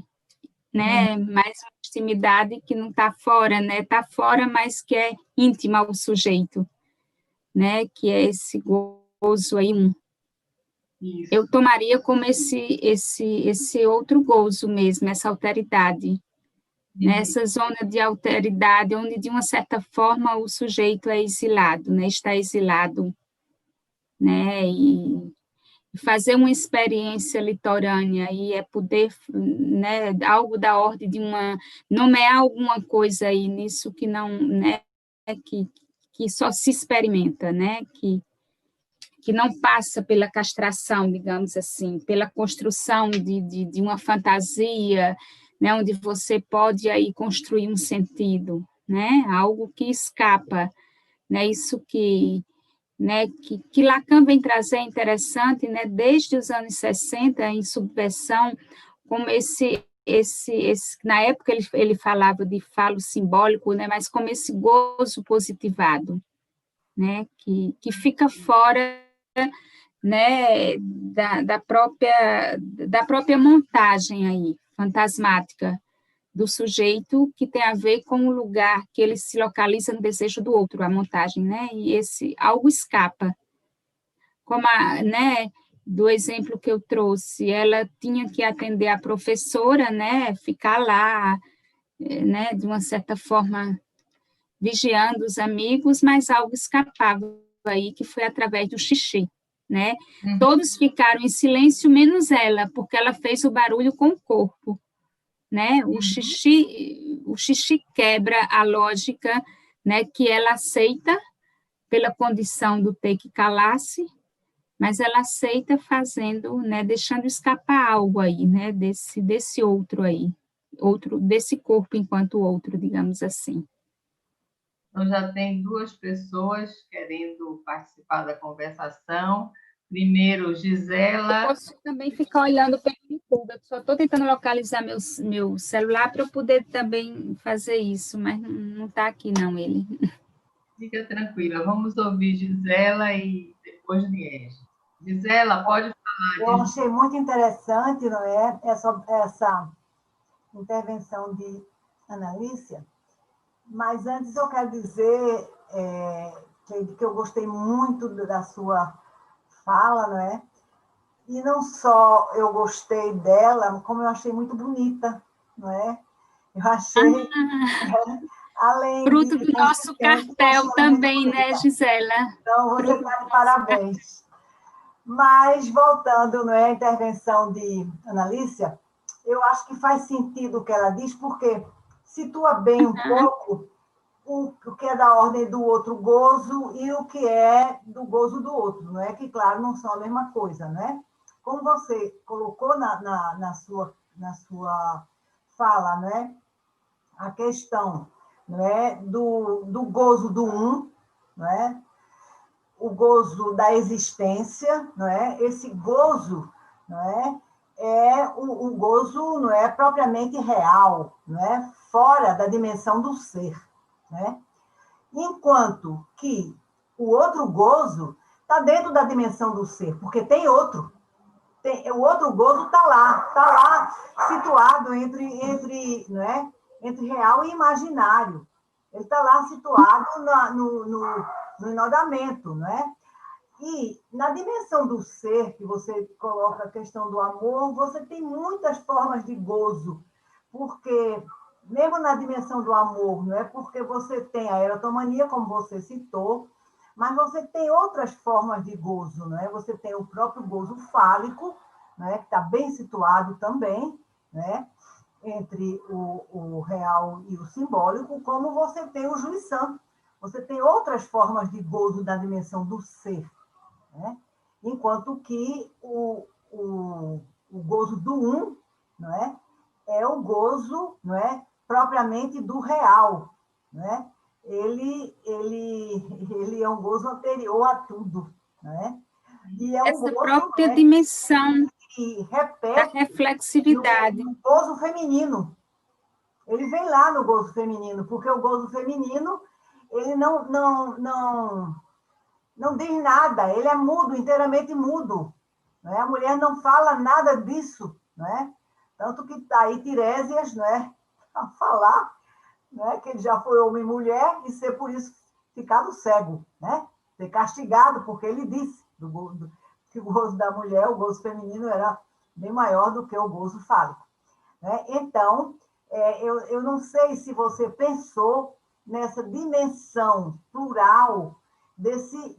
né, mais uma intimidade que não está fora, né, está fora, mas que é íntima ao sujeito, né, que é esse gozo aí. Isso. Eu tomaria como esse outro gozo mesmo, essa alteridade, né, essa zona de alteridade, onde, de uma certa forma, o sujeito é exilado, né, está exilado, né, e fazer uma experiência litorânea e poder, né, algo da ordem de nomear alguma coisa aí nisso que não, né, que só se experimenta, né, que não passa pela castração, digamos assim, pela construção de uma fantasia, né, onde você pode aí construir um sentido, né, algo que escapa, né, isso né, que Lacan vem trazer interessante, né, desde os anos 60, em Subversão, como na época ele falava de falo simbólico, né, mas como esse gozo positivado, né, que fica fora, né, da própria montagem aí, fantasmática, do sujeito, que tem a ver com o lugar que ele se localiza no desejo do outro, a montagem, né? E esse algo escapa. Como né, do exemplo que eu trouxe, ela tinha que atender a professora, né? Ficar lá, né? De uma certa forma, vigiando os amigos, mas algo escapava aí, que foi através do xixi, né? Todos ficaram em silêncio, menos ela, porque ela fez o barulho com o corpo, né? O xixi quebra a lógica, né, que ela aceita pela condição do ter que calar-se, mas ela aceita fazendo, né, deixando escapar algo aí, né, desse outro aí, desse corpo enquanto outro, digamos assim. Então, já tem duas pessoas querendo participar da conversação. Primeiro, Gisela. Eu posso também ficar olhando pelo YouTube, eu só estou tentando localizar meu celular para eu poder também fazer isso, mas não está aqui não, ele. Fica tranquila, vamos ouvir Gisela e depois Liege. Gisela, pode falar. Eu achei muito interessante, não é, essa intervenção de Analícia, Mas antes eu quero dizer, que eu gostei muito da sua fala, não é? E não só eu gostei dela, como eu achei muito bonita, não é? Eu achei, além Fruto de do nosso consistente, eu cartel achei ela muito também, né, bonita. Gisela? Então, você Fruto está do de nosso cartel. parabéns. Mas, voltando, não é, à intervenção de Analícia, eu acho que faz sentido o que ela diz, porque situa bem um pouco o que é da ordem do outro gozo e o que é do gozo do outro, não é? Que, claro, não são a mesma coisa, né? Como você colocou na sua fala, né? A questão, não é? Do gozo do um, não é? O gozo da existência, não é? Esse gozo, não é? É o gozo, não é propriamente real, não é? Fora da dimensão do ser, né? Enquanto que o outro gozo está dentro da dimensão do ser, porque tem outro. O outro gozo está lá, situado não é? Entre real e imaginário. Ele está lá situado no enodamento, não é? E na dimensão do ser, que você coloca a questão do amor, você tem muitas formas de gozo, porque mesmo na dimensão do amor, não é porque você tem a erotomania, como você citou, mas você tem outras formas de gozo, não é? Você tem o próprio gozo fálico, né, que está bem situado também, né, entre o real e o simbólico, como você tem o juiz santo. Você tem outras formas de gozo da dimensão do ser, né? Enquanto que o gozo do um, não é o gozo, não é, propriamente do real, não é? Ele é um gozo anterior a tudo, não é? E é um Essa gozo, própria né, dimensão que da repete reflexividade. no gozo feminino. Ele vem lá no gozo feminino, porque o gozo feminino ele não diz nada, ele é mudo, inteiramente mudo. Né? A mulher não fala nada disso. Né? Tanto que está aí Tiresias, né, a falar, né, que ele já foi homem e mulher e ser por isso ficado cego, né? Ser castigado, porque ele disse que o gozo da mulher, o gozo feminino, era bem maior do que o gozo fálico. Né? Então, eu não sei se você pensou nessa dimensão plural desse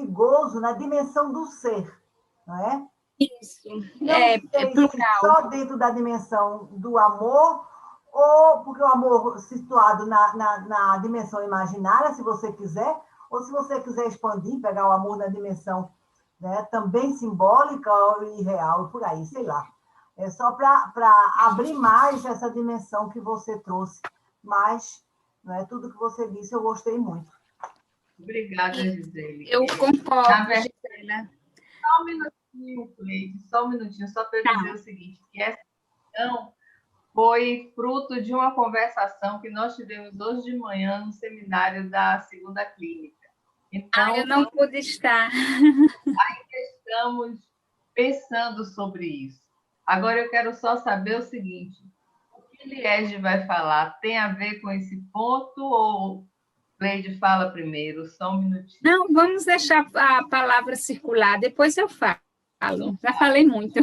gozo na dimensão do ser, não é? Isso, Não é sei se plural. só dentro da dimensão do amor, ou porque o amor situado na dimensão imaginária, se você quiser, ou se você quiser expandir, pegar o amor na dimensão, né, também simbólica e real, por aí, sei lá. É só para abrir mais essa dimensão que você trouxe. Mas, né, tudo que você disse eu gostei muito. Obrigada, Gisele. Eu concordo, Gisela. Só um minutinho, Cleide, só um minutinho, só para dizer o seguinte, que essa questão foi fruto de uma conversação que nós tivemos hoje de manhã no seminário da segunda clínica. Então, eu não pude estar. estamos pensando sobre isso. Agora eu quero só saber o seguinte: o que Liege vai falar tem a ver com esse ponto ou Cleide fala primeiro? Só um minutinho. Não, vamos deixar a palavra circular, depois eu falo. Já falei muito.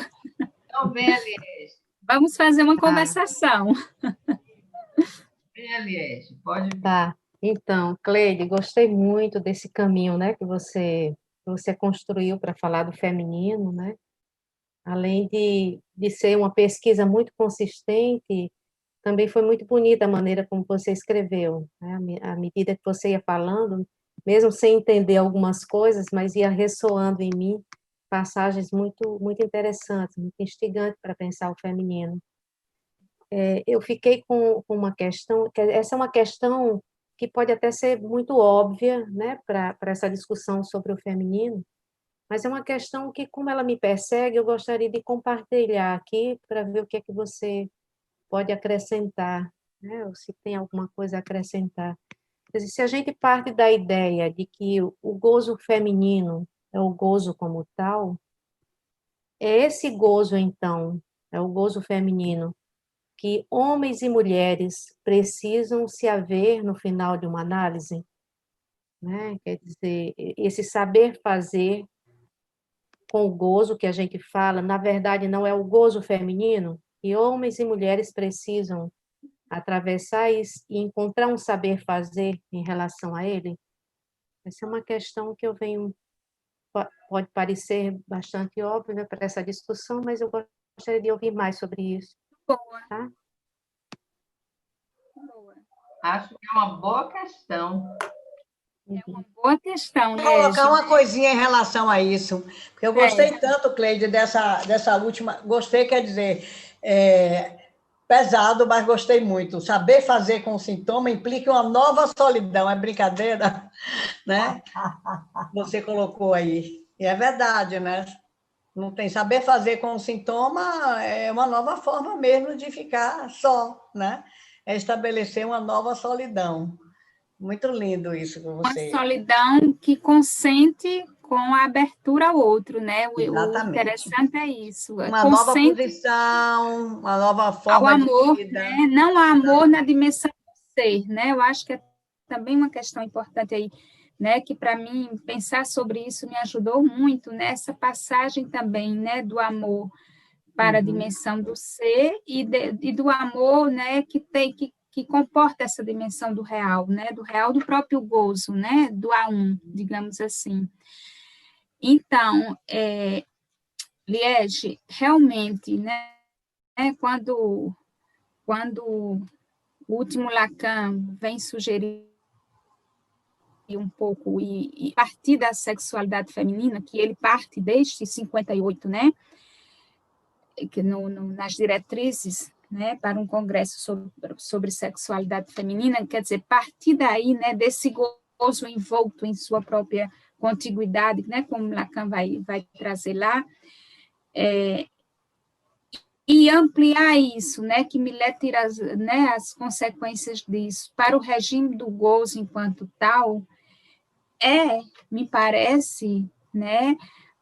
Então, venha, Liege. Vamos fazer uma conversação. Venha, Liege. Pode vir. Tá. Então, Cleide, gostei muito desse caminho, né, que você construiu para falar do feminino, né? Além de ser uma pesquisa muito consistente, também foi muito bonita a maneira como você escreveu, né? À medida que você ia falando, mesmo sem entender algumas coisas, mas ia ressoando em mim passagens muito interessantes, muito instigantes para pensar o feminino. Eu fiquei com uma questão, que essa é uma questão que pode até ser muito óbvia, né, para essa discussão sobre o feminino, mas é uma questão que, como ela me persegue, eu gostaria de compartilhar aqui para ver o que é que você pode acrescentar, né, ou se tem alguma coisa a acrescentar. Quer dizer, se a gente parte da ideia de que o gozo feminino é o gozo como tal, é esse gozo, então, é o gozo feminino, que homens e mulheres precisam se haver no final de uma análise, né? Quer dizer, esse saber fazer com o gozo que a gente fala, na verdade, não é o gozo feminino, e homens e mulheres precisam atravessar isso e encontrar um saber fazer em relação a ele. Essa é uma questão que eu venho, pode parecer bastante óbvia para essa discussão, mas eu gostaria de ouvir mais sobre isso. Boa. Tá? Boa. Acho que é uma boa questão. É uma boa questão, Vou colocar Liege. uma coisinha em relação a isso, porque eu gostei tanto, Cleide, dessa última. Gostei, quer dizer, pesado, mas gostei muito. Saber fazer com o sintoma implica uma nova solidão, é brincadeira, né? Você colocou aí. E é verdade, né? Não tem saber fazer com o sintoma, é uma nova forma mesmo de ficar só, né? É estabelecer uma nova solidão. Muito lindo isso com você. Uma solidão que consente com a abertura ao outro, né? O Exatamente. interessante é isso. Uma nova posição, uma nova forma ao amor, de vida. Né? Não há amor na dimensão do ser, né? Eu acho que é também uma questão importante aí, né? Que para mim pensar sobre isso me ajudou muito nessa passagem também, né? Do amor para a dimensão do ser e do amor, né? Que comporta essa dimensão do real, né? Do real do próprio gozo, né? Do A1, digamos assim. Então, Liege, realmente, né? Quando o último Lacan vem sugerir um pouco e partir da sexualidade feminina, que ele parte desde 58, né? Que nas diretrizes, né, para um congresso sobre sexualidade feminina, quer dizer, partir daí, né, desse gozo envolto em sua própria contiguidade, né, como Lacan vai trazer lá, e ampliar isso, né, que Millet tira as consequências disso para o regime do gozo enquanto tal, me parece, né,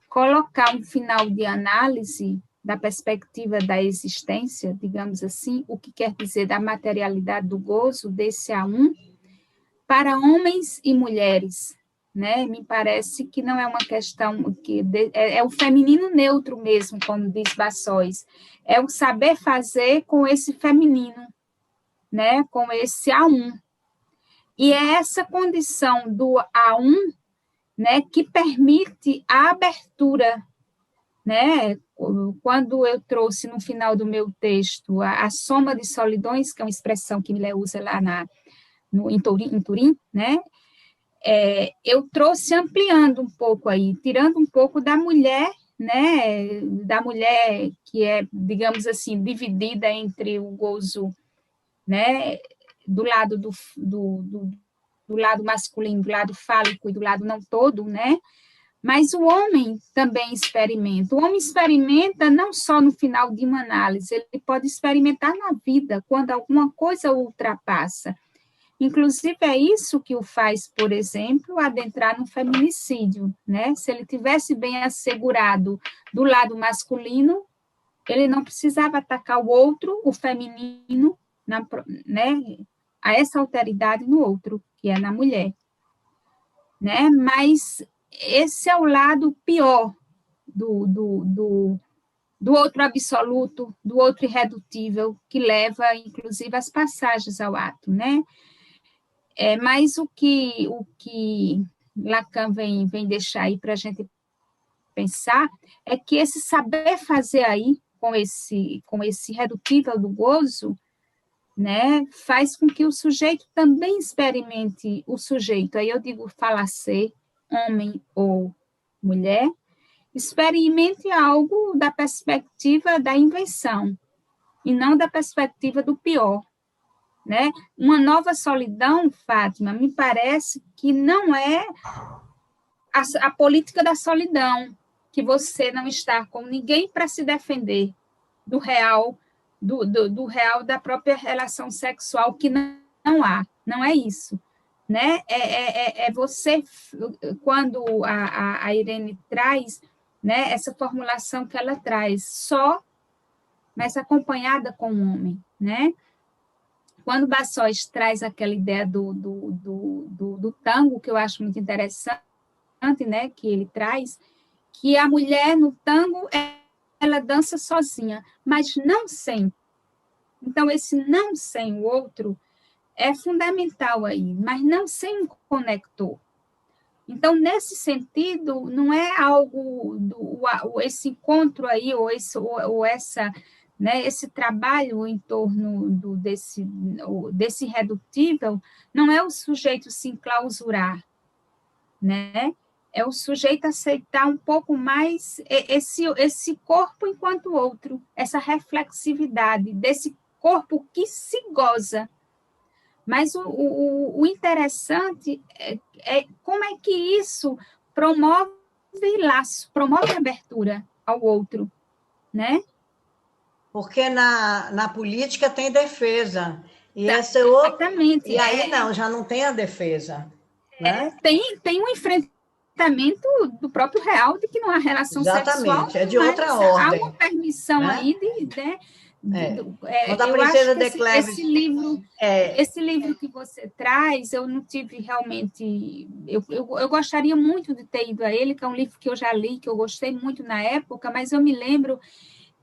colocar um final de análise da perspectiva da existência, digamos assim, o que quer dizer da materialidade do gozo, desse A1, para homens e mulheres, né? Me parece que não é uma questão que é o feminino neutro mesmo, como diz Bassois, é o saber fazer com esse feminino, né? Com esse A1. E é essa condição do A1, né, que permite a abertura, né? Quando eu trouxe no final do meu texto a soma de solidões, que é uma expressão que Millet usa lá em Turim, né? Eu trouxe ampliando um pouco aí, tirando um pouco da mulher, né? Da mulher que é, digamos assim, dividida entre o gozo, né? Do lado do lado masculino, do lado fálico e do lado não todo, né? Mas o homem também experimenta. O homem experimenta não só no final de uma análise, ele pode experimentar na vida, quando alguma coisa o ultrapassa. Inclusive, é isso que o faz, por exemplo, adentrar no feminicídio, né? Se ele tivesse bem assegurado do lado masculino, ele não precisava atacar o outro, o feminino, né? A essa alteridade no outro, que é na mulher, né? Mas esse é o lado pior do outro absoluto, do outro irredutível, que leva, inclusive, as passagens ao ato, né? Mas o que Lacan vem deixar aí para a gente pensar é que esse saber fazer aí, com esse irredutível do gozo, né, faz com que o sujeito também experimente o sujeito. Aí eu digo falacer, homem ou mulher, experimente algo da perspectiva da invenção, e não da perspectiva do pior, né? Uma nova solidão, Fátima, me parece que não é a política da solidão, que você não está com ninguém para se defender do real, do real da própria relação sexual, que não há, não é isso. Né? Você, quando a Irene traz, né, essa formulação que ela traz, só mas acompanhada com um homem, né? Quando Bassoes traz aquela ideia do tango, que eu acho muito interessante, né, que ele traz, que a mulher no tango, ela dança sozinha, mas não sem. Então, esse não sem o outro é fundamental aí, mas não sem um conector. Então, nesse sentido, não é algo, esse encontro aí, ou essa, né, esse trabalho em torno desse irredutível, não é o sujeito se enclausurar, né? É o sujeito aceitar um pouco mais esse corpo enquanto outro, essa reflexividade desse corpo que se goza. Mas o interessante é como é que isso promove laço, promove abertura ao outro, né? Porque na política tem defesa, e essa é outra, Exatamente. e aí não, já não tem a defesa, né? Tem um enfrentamento do próprio real de que não há relação sexual, Exatamente, é de outra mas há ordem, uma permissão né? aí Quando a eu acho princesa que de Cleves... esse livro que você traz, eu não tive realmente... Eu gostaria muito de ter ido a ele, que é um livro que eu já li, que eu gostei muito na época, mas eu me lembro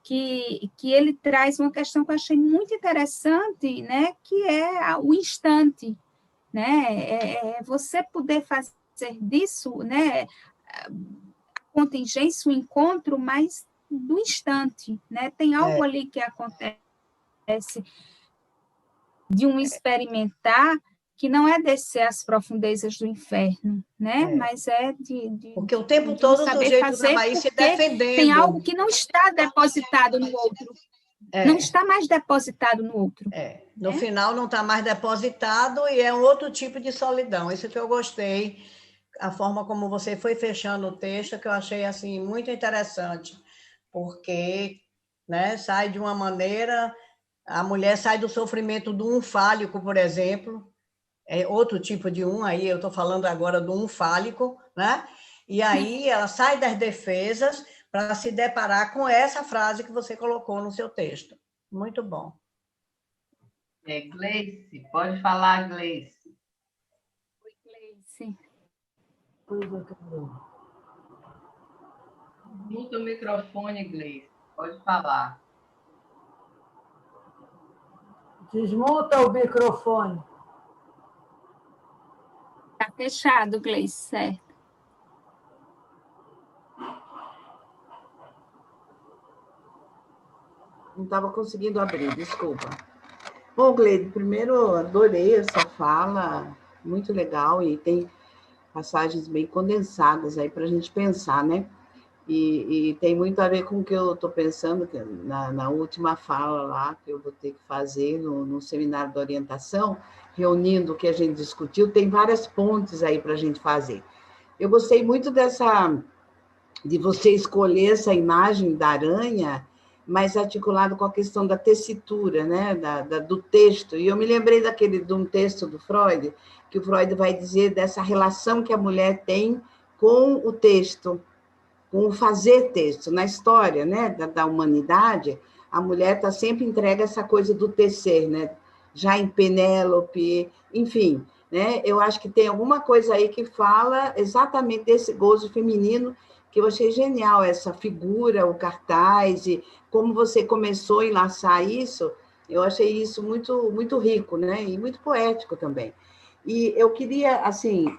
que ele traz uma questão que eu achei muito interessante, né, que é o instante, né? Você poder fazer disso, né, a contingência, o encontro, mas do instante, né? Tem algo ali que acontece de um experimentar que não é descer às profundezas do inferno, né? Mas é Porque o tempo de um todo o saber sujeito fazer, estava aí se porque tem defendendo. algo que não está depositado no outro. Não está mais depositado no outro. No final não está mais depositado e é um outro tipo de solidão. Isso que eu gostei, a forma como você foi fechando o texto, que eu achei assim muito interessante, porque, né, sai de uma maneira, a mulher sai do sofrimento do fálico, por exemplo, é outro tipo de aí eu estou falando agora do fálico, né? E aí ela sai das defesas para se deparar com essa frase que você colocou no seu texto. Muito bom. Gleice, pode falar, Gleice. Oi, Gleice. Muta o microfone, Gleice. Pode falar. Desmuta o microfone. Está fechado, Gleice, certo. Não estava conseguindo abrir, desculpa. Bom, Gleide, primeiro adorei essa fala, muito legal, e tem passagens bem condensadas aí para a gente pensar, né? E tem muito a ver com o que eu estou pensando que na última fala lá, que eu vou ter que fazer no seminário de orientação, reunindo o que a gente discutiu, tem várias pontes aí para a gente fazer. Eu gostei muito de você escolher essa imagem da aranha, mais articulado com a questão da tessitura, né, do texto. E eu me lembrei de um texto do Freud, que o Freud vai dizer dessa relação que a mulher tem com o texto, com o fazer texto. Na história, né, da humanidade, a mulher está sempre entregue a essa coisa do tecer, né, já em Penélope, enfim, né, eu acho que tem alguma coisa aí que fala exatamente desse gozo feminino, que eu achei genial, essa figura, o cartaz, e como você começou a enlaçar isso, eu achei isso muito, muito rico, né? E muito poético também. E eu queria, assim,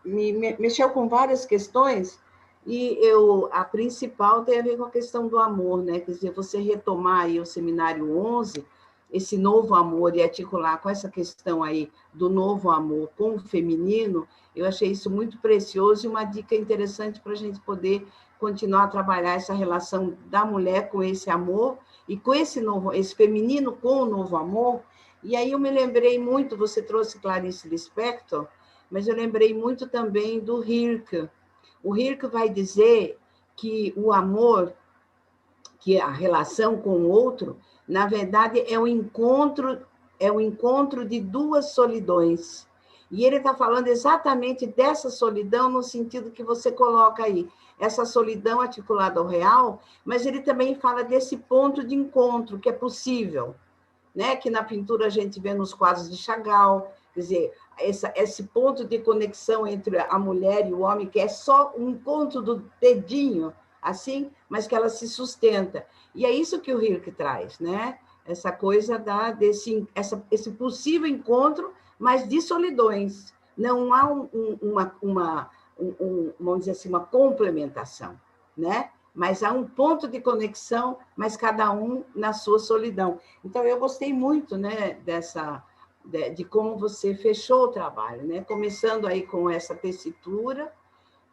mexeu com várias questões, e a principal tem a ver com a questão do amor, né? Quer dizer, você retomar aí o seminário 11, esse novo amor, e articular com essa questão aí do novo amor com o feminino, eu achei isso muito precioso e uma dica interessante para a gente poder continuar a trabalhar essa relação da mulher com esse amor e com esse feminino com o novo amor. E aí eu me lembrei muito, você trouxe Clarice Lispector, mas eu lembrei muito também do Rilke. O Rilke vai dizer que o amor, que a relação com o outro, na verdade é o encontro de duas solidões. E ele está falando exatamente dessa solidão no sentido que você coloca aí, essa solidão articulada ao real, mas ele também fala desse ponto de encontro que é possível, né? Que na pintura a gente vê nos quadros de Chagall, quer dizer, esse ponto de conexão entre a mulher e o homem, que é só um encontro do dedinho, assim, mas que ela se sustenta. E é isso que o Rilke traz, né? Essa coisa esse possível encontro, mas de solidões. Não há vamos dizer assim, uma complementação, né? Mas há um ponto de conexão, mas cada um na sua solidão. Então, eu gostei muito, né, de como você fechou o trabalho, né? Começando aí com essa tessitura,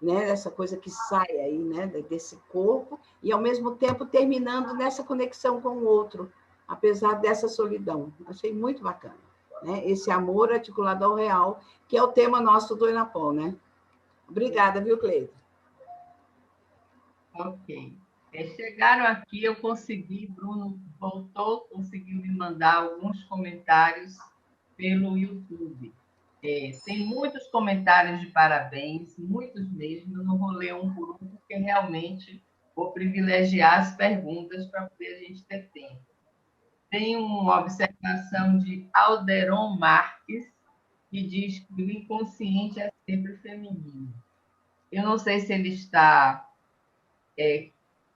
né? Essa coisa que sai aí, né? Desse corpo, e, ao mesmo tempo, terminando nessa conexão com o outro, apesar dessa solidão. Achei muito bacana, né? Esse amor articulado ao real, que é o tema nosso do Enapol, né? Obrigada, viu, Cleide? Ok. Chegaram aqui, eu consegui, Bruno voltou, conseguiu me mandar alguns comentários pelo YouTube. Tem muitos comentários de parabéns, muitos mesmo, eu não vou ler um por um, porque realmente vou privilegiar as perguntas para poder a gente ter tempo. Tem uma observação de Alderon Marques, que diz que o inconsciente é sempre feminino. Eu não sei se ele está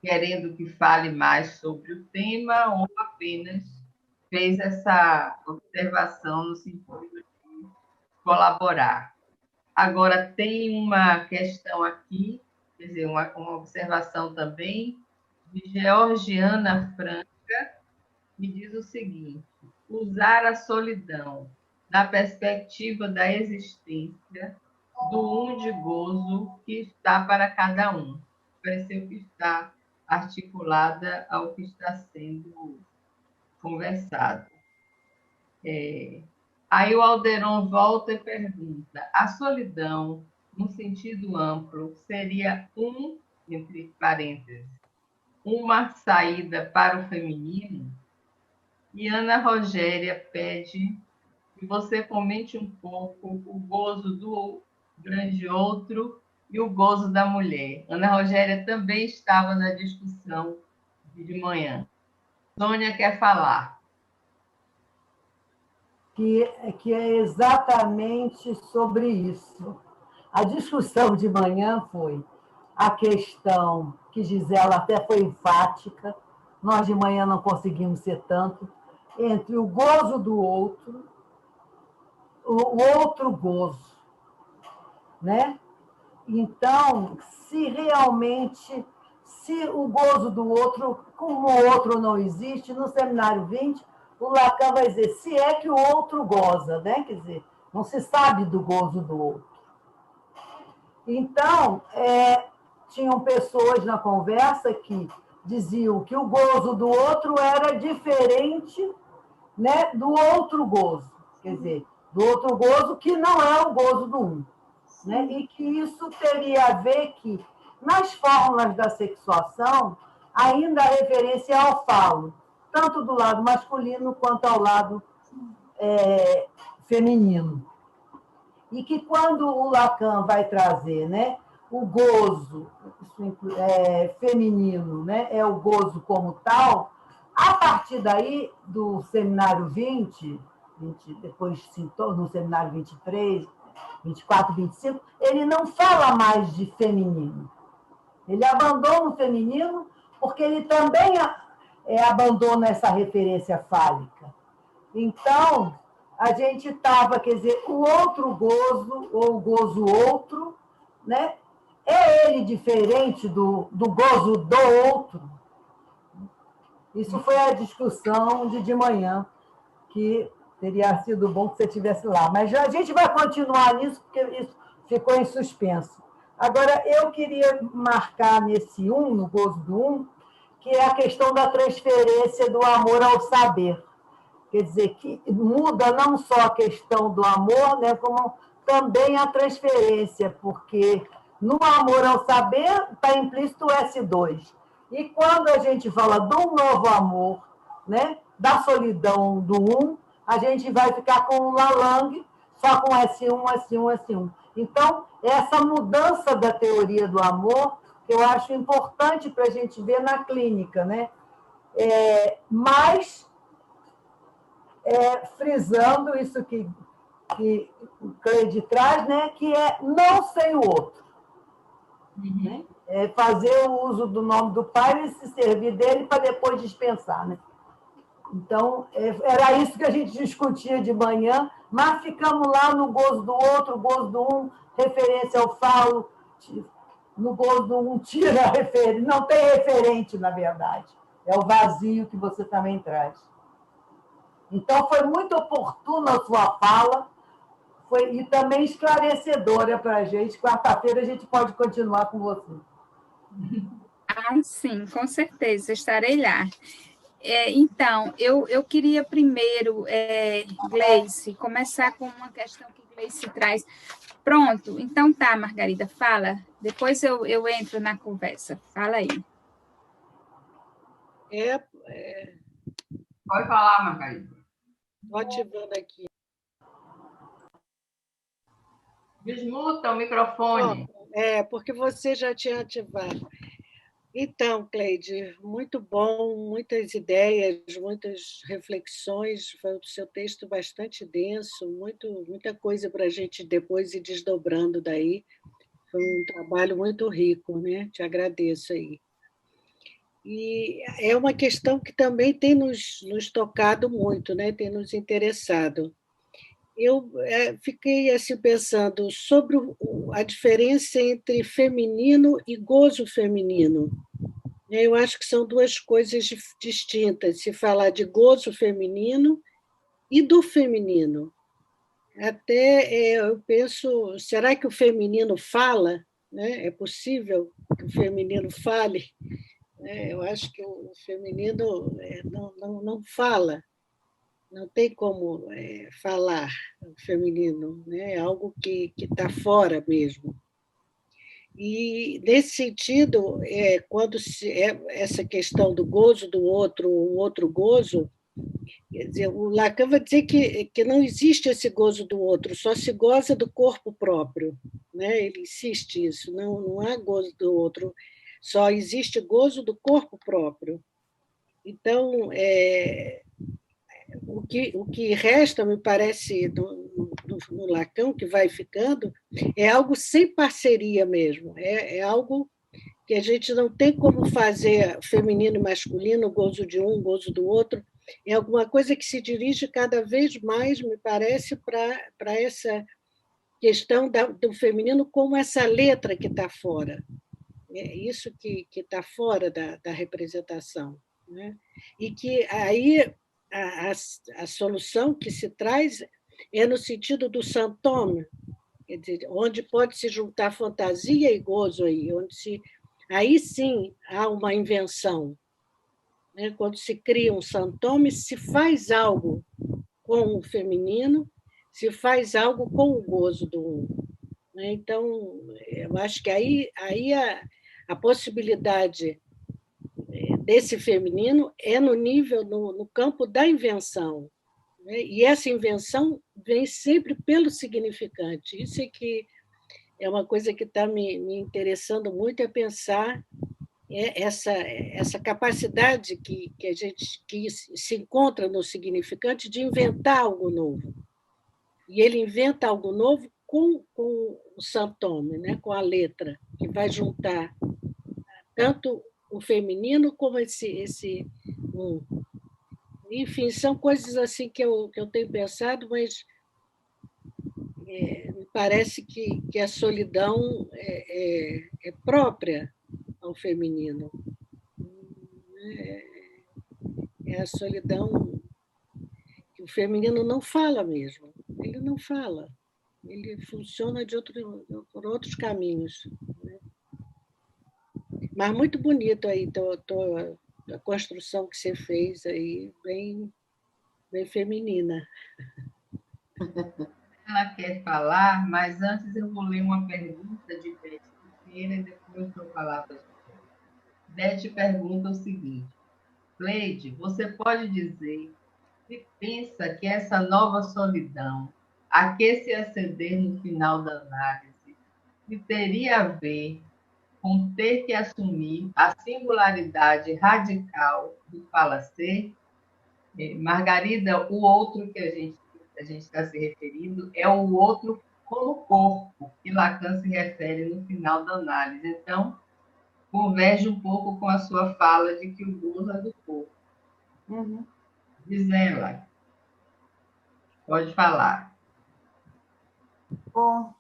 querendo que fale mais sobre o tema ou apenas fez essa observação no sentido de colaborar. Agora, tem uma questão aqui, quer dizer, uma observação também de Georgiana Franca, que diz o seguinte: usar a solidão na perspectiva da existência do um de gozo que está para cada um. Pareceu que está articulada ao que está sendo conversado. Aí o Alderon volta e pergunta: a solidão, no sentido amplo, seria entre parênteses, uma saída para o feminino? E Ana Rogéria pede que você comente um pouco o gozo do grande outro e o gozo da mulher. Ana Rogéria também estava na discussão de manhã. Sônia quer falar. Que é exatamente sobre isso. A discussão de manhã foi a questão que Gisela até foi enfática, nós de manhã não conseguimos ser tanto, entre o gozo do outro, o outro gozo, né? Então, se o gozo do outro, como o outro não existe, no seminário 20, o Lacan vai dizer, se é que o outro goza, né? Quer dizer, não se sabe do gozo do outro. Então, tinham pessoas na conversa que diziam que o gozo do outro era diferente, né, do outro gozo, quer dizer, do outro gozo que não é o gozo do um. Né? E que isso teria a ver que, nas fórmulas da sexuação, ainda a referência é ao falo, tanto do lado masculino quanto ao lado feminino. E que quando o Lacan vai trazer, né, o gozo feminino, né, é o gozo como tal, a partir daí, do seminário 20 depois no seminário 23, 24, 25, ele não fala mais de feminino. Ele abandona o feminino porque ele também abandona essa referência fálica. Então, a gente estava, quer dizer, o outro gozo, ou o gozo outro, né? É ele diferente do gozo do outro? Isso foi a discussão de manhã, que teria sido bom que você estivesse lá. Mas a gente vai continuar nisso, porque isso ficou em suspenso. Agora, eu queria marcar nesse no gozo do que é a questão da transferência do amor ao saber. Quer dizer, que muda não só a questão do amor, né, como também a transferência, porque no amor ao saber está implícito o S2. E quando a gente fala do novo amor, né, da solidão do a gente vai ficar com o Lalande só com S1, S1, S1. Então, essa mudança da teoria do amor, que eu acho importante para a gente ver na clínica, né? Mas, frisando isso que o Cleide traz, né? Que é não sem o outro. Né? Fazer o uso do nome do pai e se servir dele para depois dispensar, né? Então, era isso que a gente discutia de manhã, mas ficamos lá no gozo do outro, gozo do um, referência ao falo, no gozo do um, tira a referência. Não tem referente, na verdade. É o vazio que você também traz. Então, foi muito oportuna a sua fala, e também esclarecedora para a gente. Quarta-feira a gente pode continuar com você. Sim, com certeza, estarei lá. Então, eu queria primeiro, Gleice, começar com uma questão que Gleice traz. Pronto, então tá, Margarida, fala. Depois eu entro na conversa. Fala aí. Pode falar, Margarida. Estou ativando aqui. Desmuta o microfone. Porque você já tinha ativado. Então, Cleide, muito bom, muitas ideias, muitas reflexões. Foi o seu texto bastante denso, muita coisa para a gente depois ir desdobrando daí. Foi um trabalho muito rico, né? Te agradeço aí. E é uma questão que também tem nos tocado muito, né? Tem nos interessado. Eu fiquei assim, pensando sobre a diferença entre feminino e gozo feminino. Eu acho que são duas coisas distintas, se falar de gozo feminino e do feminino. Até eu penso, será que o feminino fala? Né? É possível que o feminino fale? Eu acho que o feminino não fala. Não tem como falar o feminino, né? É algo que está fora mesmo. E, nesse sentido, quando essa questão do gozo do outro, o outro gozo, quer dizer, o Lacan vai dizer que não existe esse gozo do outro, só se goza do corpo próprio. Né? Ele insiste isso, não há gozo do outro, só existe gozo do corpo próprio. Então, o que resta, me parece, no Lacan, que vai ficando, é algo sem parceria mesmo, é algo que a gente não tem como fazer feminino e masculino, gozo de um, gozo do outro, é alguma coisa que se dirige cada vez mais, me parece, para essa questão do feminino como essa letra que está fora, é isso que está fora da representação. Né? E que aí a solução que se traz é no sentido do santome, quer dizer, onde pode se juntar fantasia e gozo aí, aí sim há uma invenção. Né? Quando se cria um santome, se faz algo com o feminino, se faz algo com o gozo do um. Né? Então, eu acho que aí a possibilidade desse feminino é no nível, no campo da invenção. Né? E essa invenção vem sempre pelo significante. Isso é que é uma coisa que está me interessando muito, é pensar essa capacidade que a gente que se encontra no significante de inventar algo novo. E ele inventa algo novo com o santome, né? Com a letra, que vai juntar tanto o feminino como esse enfim, são coisas assim que eu tenho pensado, mas me parece que a solidão é própria ao feminino. É a solidão que o feminino não fala mesmo. Ele não fala. Ele funciona por outros caminhos. Né? Mas muito bonito aí a construção que você fez aí, bem feminina. Ela quer falar, mas antes eu vou ler uma pergunta de Beth Pereira e depois eu vou falar para você. Beth pergunta o seguinte: Cleide, você pode dizer se pensa que essa nova solidão a que se aceder no final da análise, que teria a ver com ter que assumir a singularidade radical do fala-ser. Margarida, o outro que a gente está se referindo é o outro como corpo, que Lacan se refere no final da análise. Então, converge um pouco com a sua fala de que o gozo é do corpo. Diz ela. Pode falar. Bom,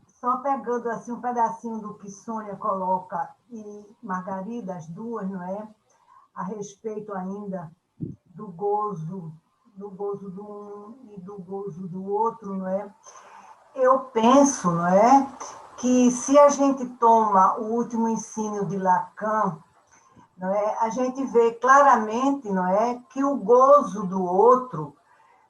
só pegando assim um pedacinho do que Sônia coloca e Margarida, as duas, não é? A respeito ainda do gozo do um e do gozo do outro, não é? Eu penso, não é, que se a gente toma o último ensino de Lacan, não é, a gente vê claramente, não é, que o gozo do outro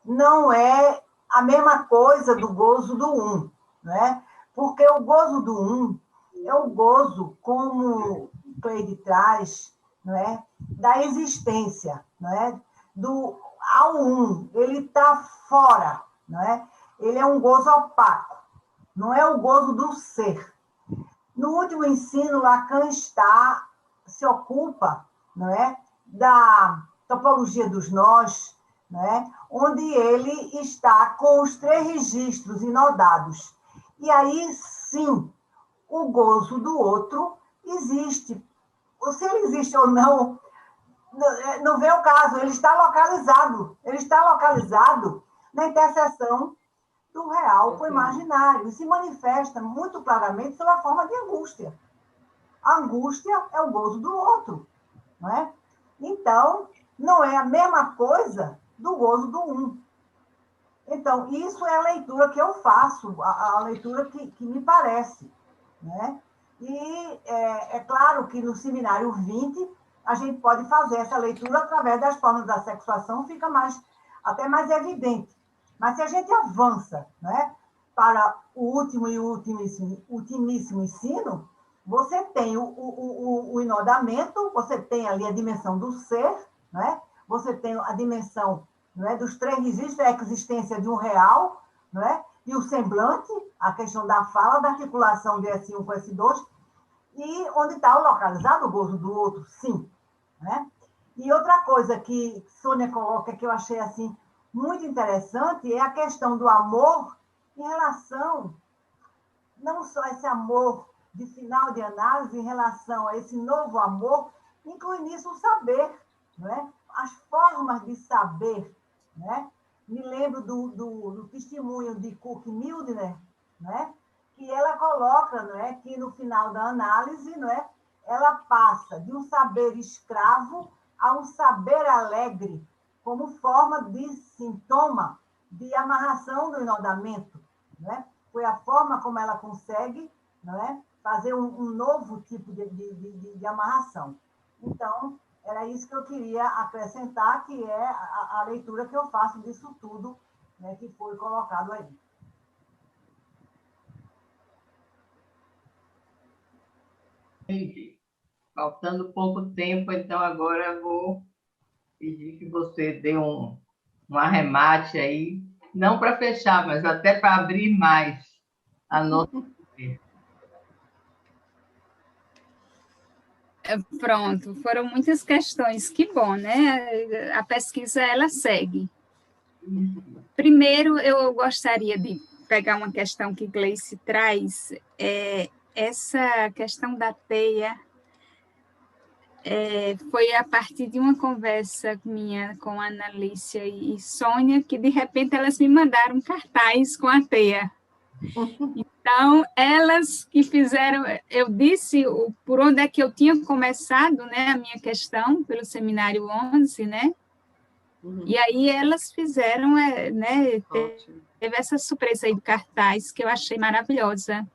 não é a mesma coisa do gozo do um, não é? Porque o gozo do um é o gozo, como Cleide traz, não é, da existência, não é, do ao um, ele está fora, não é? Ele é um gozo opaco, não é o gozo do ser. No último ensino, Lacan se ocupa, não é, da topologia dos nós, não é, onde ele está com os 3 registros inodados. E aí, sim, o gozo do outro existe. Se ele existe ou não vê o caso, ele está localizado na interseção do real com o imaginário, e se manifesta muito claramente sob a forma de angústia. A angústia é o gozo do outro, não é? Então, não é a mesma coisa do gozo do um. Então, isso é a leitura que eu faço, a leitura que me parece, né? E é claro que no seminário 20, a gente pode fazer essa leitura através das formas da sexuação, fica até mais evidente. Mas se a gente avança, né, para o último e ultimíssimo ensino, você tem o enodamento, você tem ali a dimensão do ser, né? Você tem a dimensão, não é, dos 3 registros, a existência de um real, não é? E o semblante, a questão da fala, da articulação de S1 com S2, e onde está localizado o gozo do outro, sim. Né? E outra coisa que Sônia coloca, que eu achei assim muito interessante, é a questão do amor em relação, não só esse amor de final de análise, em relação a esse novo amor, inclui nisso o saber, né? As formas de saber. Né? Me lembro do testemunho de Cook Mildner, né? Que ela coloca, né, que no final da análise, né, ela passa de um saber escravo a um saber alegre, como forma de sintoma de amarração do enodamento. Né? Foi a forma como ela consegue, né, fazer um novo tipo de amarração. Então, era isso que eu queria acrescentar, que é a leitura que eu faço disso tudo, né, que foi colocado aí. Entendi. Faltando pouco tempo, então agora eu vou pedir que você dê um arremate aí, não para fechar, mas até para abrir mais a nossa. Pronto, foram muitas questões, que bom, né? A pesquisa, ela segue. Primeiro, eu gostaria de pegar uma questão que Gleice traz, essa questão da teia, foi a partir de uma conversa minha com a Ana Lícia e Sônia, que de repente elas me mandaram cartaz com a teia. Então, elas que fizeram, eu disse por onde é que eu tinha começado, né, a minha questão, pelo Seminário 11, né? E aí elas fizeram, né, teve essa surpresa aí do cartaz, que eu achei maravilhosa.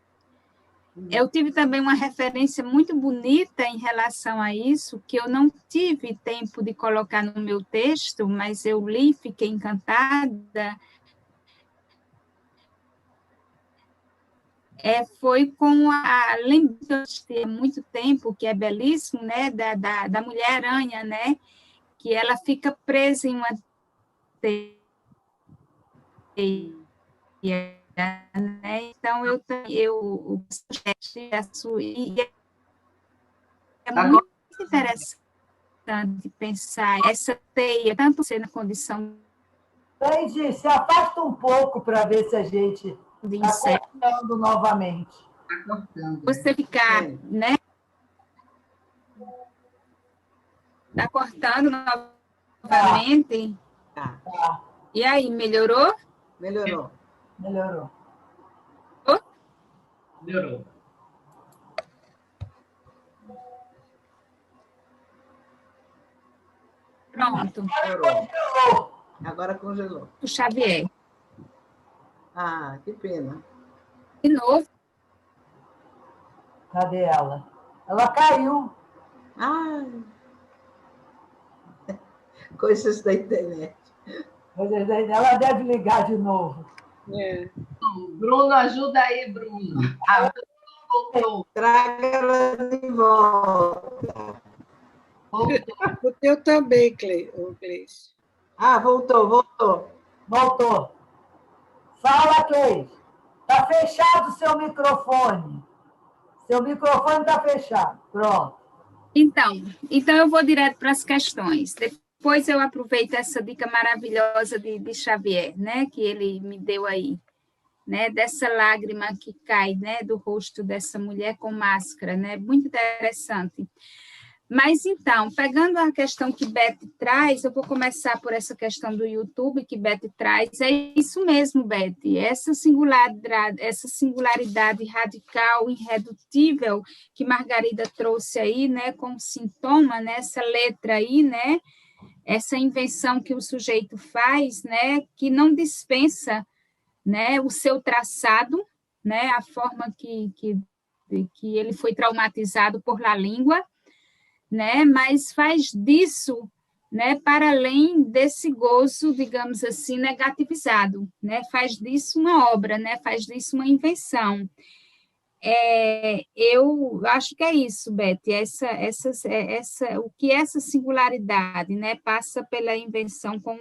Eu tive também uma referência muito bonita em relação a isso, que eu não tive tempo de colocar no meu texto, mas eu li, fiquei encantada. Foi com a lembrança de muito tempo, que é belíssimo, né, da Mulher-Aranha, né, que ela fica presa em uma teia. né? Então, eu e é muito interessante pensar essa teia, tanto ser na condição Cleide, se afasta um pouco para ver se a gente de está inseto, cortando novamente. Está cortando. você ficar, né? Está cortando novamente. Tá. E aí, melhorou? Melhorou. Melhorou. Melhorou. Pronto. Melhorou. Agora congelou. O Xavier. Ah, que pena. De novo. Cadê ela? Ela caiu. Ah, coisas da internet. Ela deve ligar de novo. É. Bruno, ajuda aí, Bruno. Ah, voltou. Traga ela de volta. Voltou. O teu também, Cleice. Ah, voltou. Voltou. Fala, Cleide. Está fechado o seu microfone. Seu microfone está fechado. Pronto. Então eu vou direto para as questões. Depois eu aproveito essa dica maravilhosa de Xavier, né, que ele me deu aí, né, dessa lágrima que cai, né, do rosto dessa mulher com máscara, né, muito interessante. Mas, então, pegando a questão que Beth traz, eu vou começar por essa questão do YouTube que Beth traz. É isso mesmo, Beth, essa singularidade radical, irredutível, que Margarida trouxe aí, né, como sintoma, né, essa letra aí, né, essa invenção que o sujeito faz, né, que não dispensa, né, o seu traçado, né, a forma que ele foi traumatizado por la língua, né, mas faz disso, né, para além desse gozo, digamos assim, negativizado, né, faz disso uma obra, né, faz disso uma invenção. Eu acho que é isso, Beth, o que essa singularidade, né, passa pela invenção com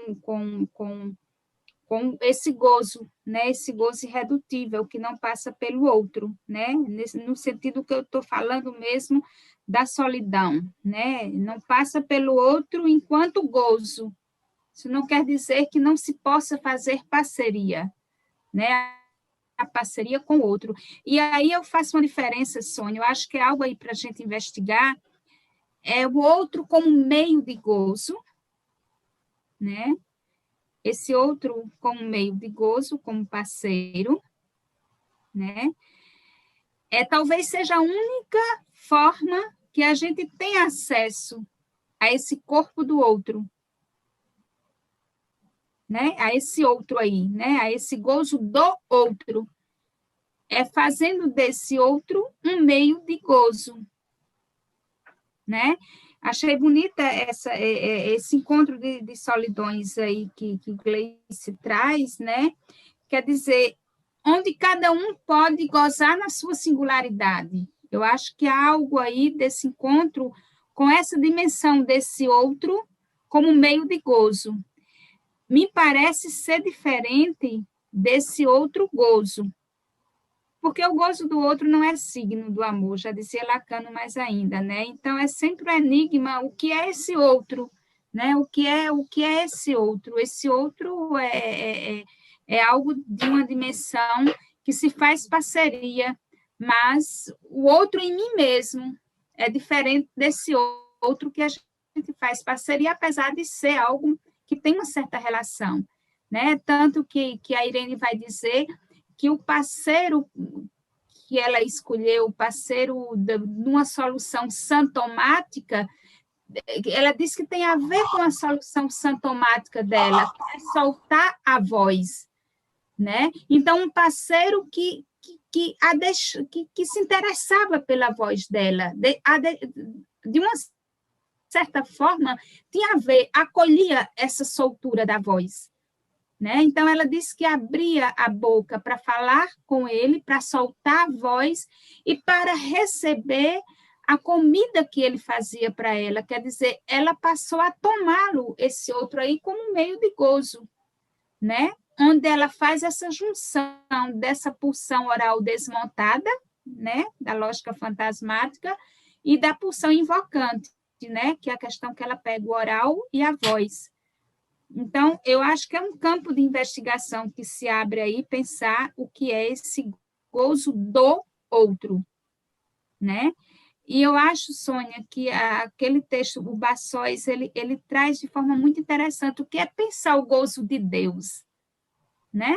esse gozo, né, esse gozo irredutível que não passa pelo outro, né, no sentido que eu estou falando mesmo da solidão, né, não passa pelo outro enquanto gozo. Isso não quer dizer que não se possa fazer parceria, né, a parceria com o outro. E aí eu faço uma diferença, Sônia, eu acho que é algo aí para a gente investigar, é o outro como meio de gozo, né, esse outro como meio de gozo, como parceiro, né? Talvez seja a única forma que a gente tem acesso a esse corpo do outro, né? A esse outro aí, né? A esse gozo do outro. É fazendo desse outro um meio de gozo, né? Achei bonita esse encontro de solidões aí que Gleice traz, né? Quer dizer, onde cada um pode gozar na sua singularidade. Eu acho que há algo aí desse encontro com essa dimensão desse outro como meio de gozo. Me parece ser diferente desse outro gozo, porque o gozo do outro não é signo do amor, já dizia Lacan mais ainda, né? Então, é sempre um enigma, o que é esse outro, né? O que é esse outro? Esse outro é algo de uma dimensão que se faz parceria, mas o outro em mim mesmo é diferente desse outro que a gente faz parceria, apesar de ser algo que tem uma certa relação, né? Tanto que a Irene vai dizer que o parceiro que ela escolheu, o parceiro numa solução santomática, ela diz que tem a ver com a solução santomática dela, que é soltar a voz, né? Então, um parceiro que se interessava pela voz dela, de uma certa forma, tinha a ver, acolhia essa soltura da voz, né? Então, ela disse que abria a boca para falar com ele, para soltar a voz e para receber a comida que ele fazia para ela. Quer dizer, ela passou a tomá-lo, esse outro aí, como um meio de gozo, né? onde ela faz essa junção dessa pulsão oral desmontada, né, da lógica fantasmática, e da pulsão invocante, né, que é a questão que ela pega o oral e a voz. Então, eu acho que é um campo de investigação que se abre aí, pensar o que é esse gozo do outro, né? E eu acho, Sônia, que aquele texto, o Bassóis, ele traz de forma muito interessante o que é pensar o gozo de Deus, né?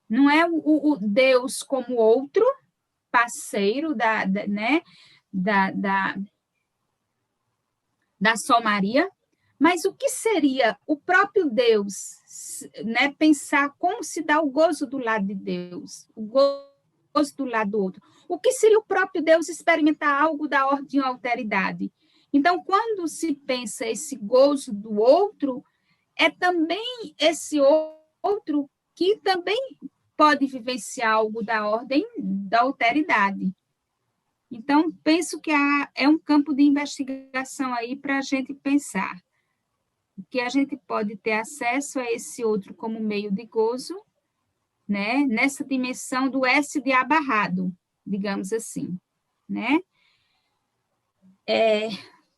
Não é o Deus como outro, parceiro né, da somaria, mas o que seria o próprio Deus, né? Pensar como se dá o gozo do lado de Deus, o gozo do lado do outro. O que seria o próprio Deus experimentar algo da ordem alteridade? Então, quando se pensa esse gozo do outro, é também esse outro que também pode vivenciar algo da ordem da alteridade. Então, penso que é um campo de investigação aí para a gente pensar. Que a gente pode ter acesso a esse outro como meio de gozo, né? Nessa dimensão do S de abarrado, digamos assim, né?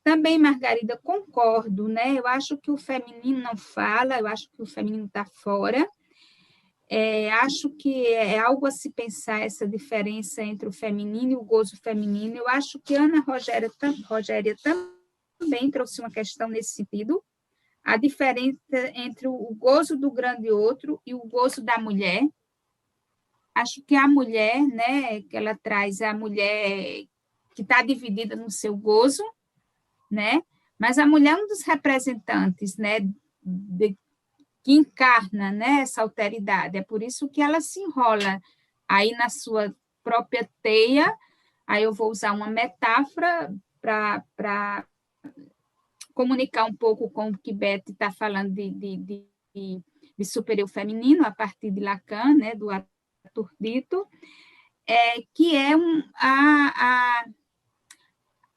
Também, Margarida, concordo, né? Eu acho que o feminino não fala, eu acho que o feminino está fora. Acho que é algo a se pensar essa diferença entre o feminino e o gozo feminino. Eu acho que Ana Rogéria também trouxe uma questão nesse sentido, a diferença entre o gozo do grande outro e o gozo da mulher. Acho que a mulher, né, que ela traz a mulher que está dividida no seu gozo, né, mas a mulher é um dos representantes, né, que encarna, né, essa alteridade. É por isso que ela se enrola aí na sua própria teia. Aí eu vou usar uma metáfora para comunicar um pouco com o que Beth está falando de superior feminino, a partir de Lacan, né, do Arthur Dito, que é a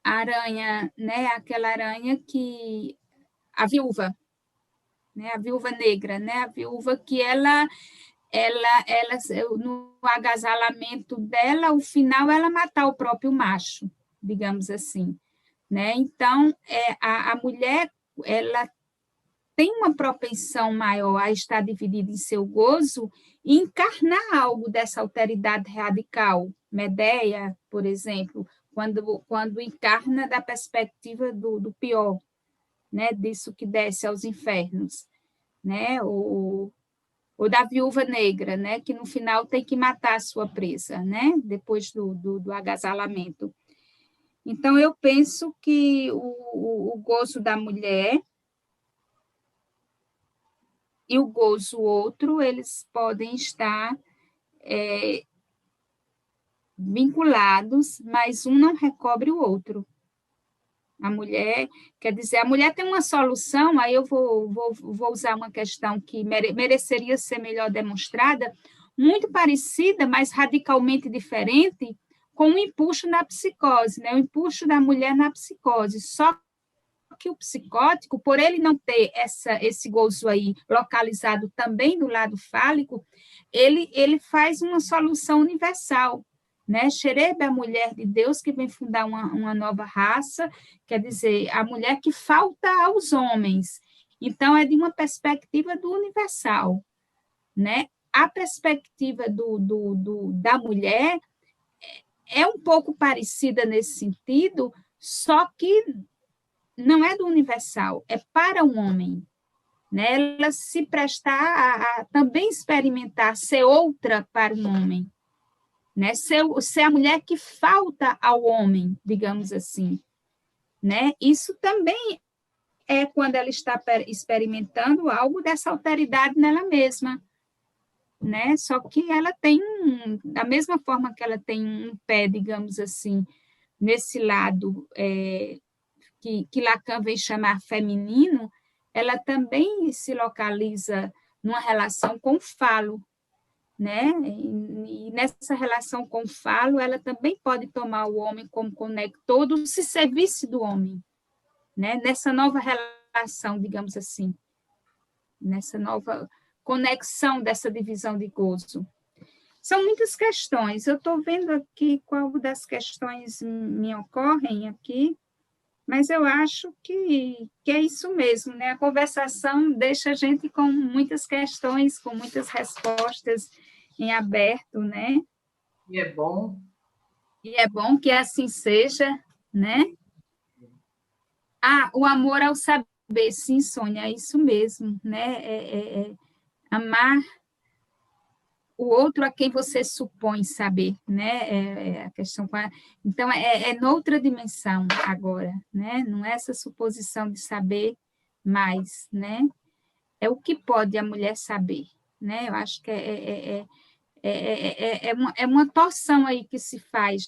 aranha, né, aquela aranha que... a viúva, né, a viúva negra, né, a viúva que ela no agasalamento dela, o final ela matar o próprio macho, digamos assim, né? Então, a mulher, ela tem uma propensão maior a estar dividida em seu gozo e encarnar algo dessa alteridade radical. Medeia, por exemplo, quando encarna da perspectiva do pior, né? Disso que desce aos infernos, né? Ou da viúva negra, né? Que no final tem que matar a sua presa, né? Depois do agasalamento. Então, eu penso que o gozo da mulher e o gozo outro, eles podem estar vinculados, mas um não recobre o outro. A mulher, quer dizer, a mulher tem uma solução, aí eu vou usar uma questão que mereceria ser melhor demonstrada, muito parecida, mas radicalmente diferente, com o empuxo na psicose, né? O empuxo da mulher na psicose. Só que o psicótico, por ele não ter esse gozo aí localizado também do lado fálico, ele faz uma solução universal, né? Xerebe é a mulher de Deus que vem fundar uma nova raça, quer dizer, a mulher que falta aos homens. Então, é de uma perspectiva do universal, né? A perspectiva da mulher é um pouco parecida nesse sentido, só que não é do universal, é para o homem, né? Ela se prestar a também experimentar ser outra para o homem, né? Ser a mulher que falta ao homem, digamos assim, né? Isso também é quando ela está experimentando algo dessa alteridade nela mesma, né? Só que ela tem, da mesma forma que ela tem um pé, digamos assim, nesse lado que Lacan vem chamar feminino, ela também se localiza numa relação com o falo, né? E nessa relação com o falo, ela também pode tomar o homem como conector do serviço do homem, né? Nessa nova relação, digamos assim, nessa nova conexão dessa divisão de gozo? São muitas questões. Eu estou vendo aqui qual das questões me ocorrem aqui, mas eu acho que é isso mesmo, né? A conversação deixa a gente com muitas questões, com muitas respostas em aberto, né? E é bom. E é bom que assim seja, né? O amor ao saber, sim, Sônia, é isso mesmo, né? Amar o outro a quem você supõe saber, né? A questão então é noutra dimensão agora, né? Não é essa suposição de saber mais, né? É o que pode a mulher saber, né? Eu acho que é uma torção aí que se faz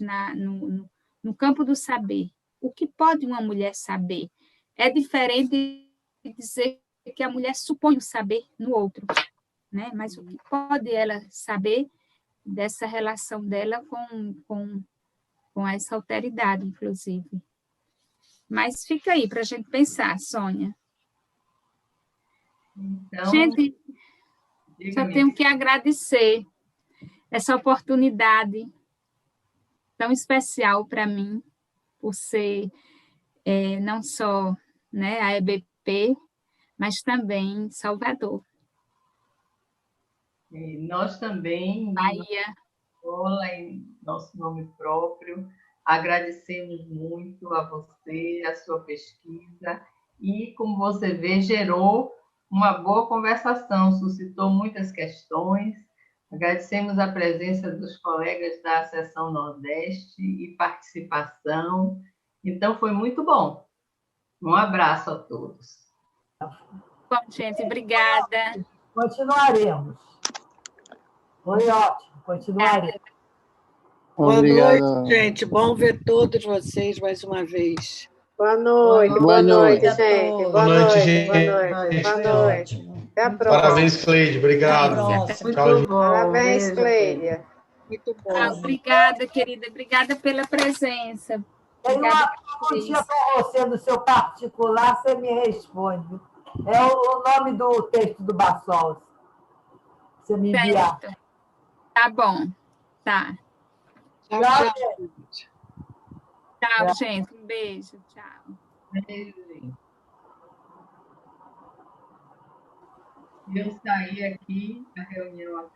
no campo do saber. O que pode uma mulher saber? É diferente de dizer que a mulher supõe o saber no outro, né? Mas o que pode ela saber dessa relação dela com essa alteridade, inclusive. Mas fica aí para a gente pensar, Sônia. Então, Gente, só tenho que agradecer essa oportunidade tão especial para mim, por ser não só, né, a EBP, mas também Salvador. E nós também, Bahia. escola, em nosso nome próprio, agradecemos muito a você, a sua pesquisa, e, como você vê, gerou uma boa conversação, suscitou muitas questões. Agradecemos a presença dos colegas da Seção Nordeste e participação. Então, foi muito bom. Um abraço a todos. Bom, gente, obrigada. Continuaremos. Foi ótimo, continuaremos. Boa Obrigado. noite, gente. Bom ver todos vocês mais uma vez. Boa noite, Boa noite, gente. Boa noite, gente. Boa Foi noite. ótimo. Até a próxima. Parabéns, Cleide. Obrigado. Até a próxima. Tchau, Muito bom. Parabéns, Beijo, Clélia. Muito bom. Obrigada, querida. Obrigada pela presença. Tem Obrigada uma perguntinha para você, no seu particular, você me responde. É o nome do texto do Bassols. Você me enviar. Certo. Tá bom. Tá. Tchau, Tchau, tchau. Tchau, gente. Um beijo. Tchau. Eu saí aqui, a reunião acabou.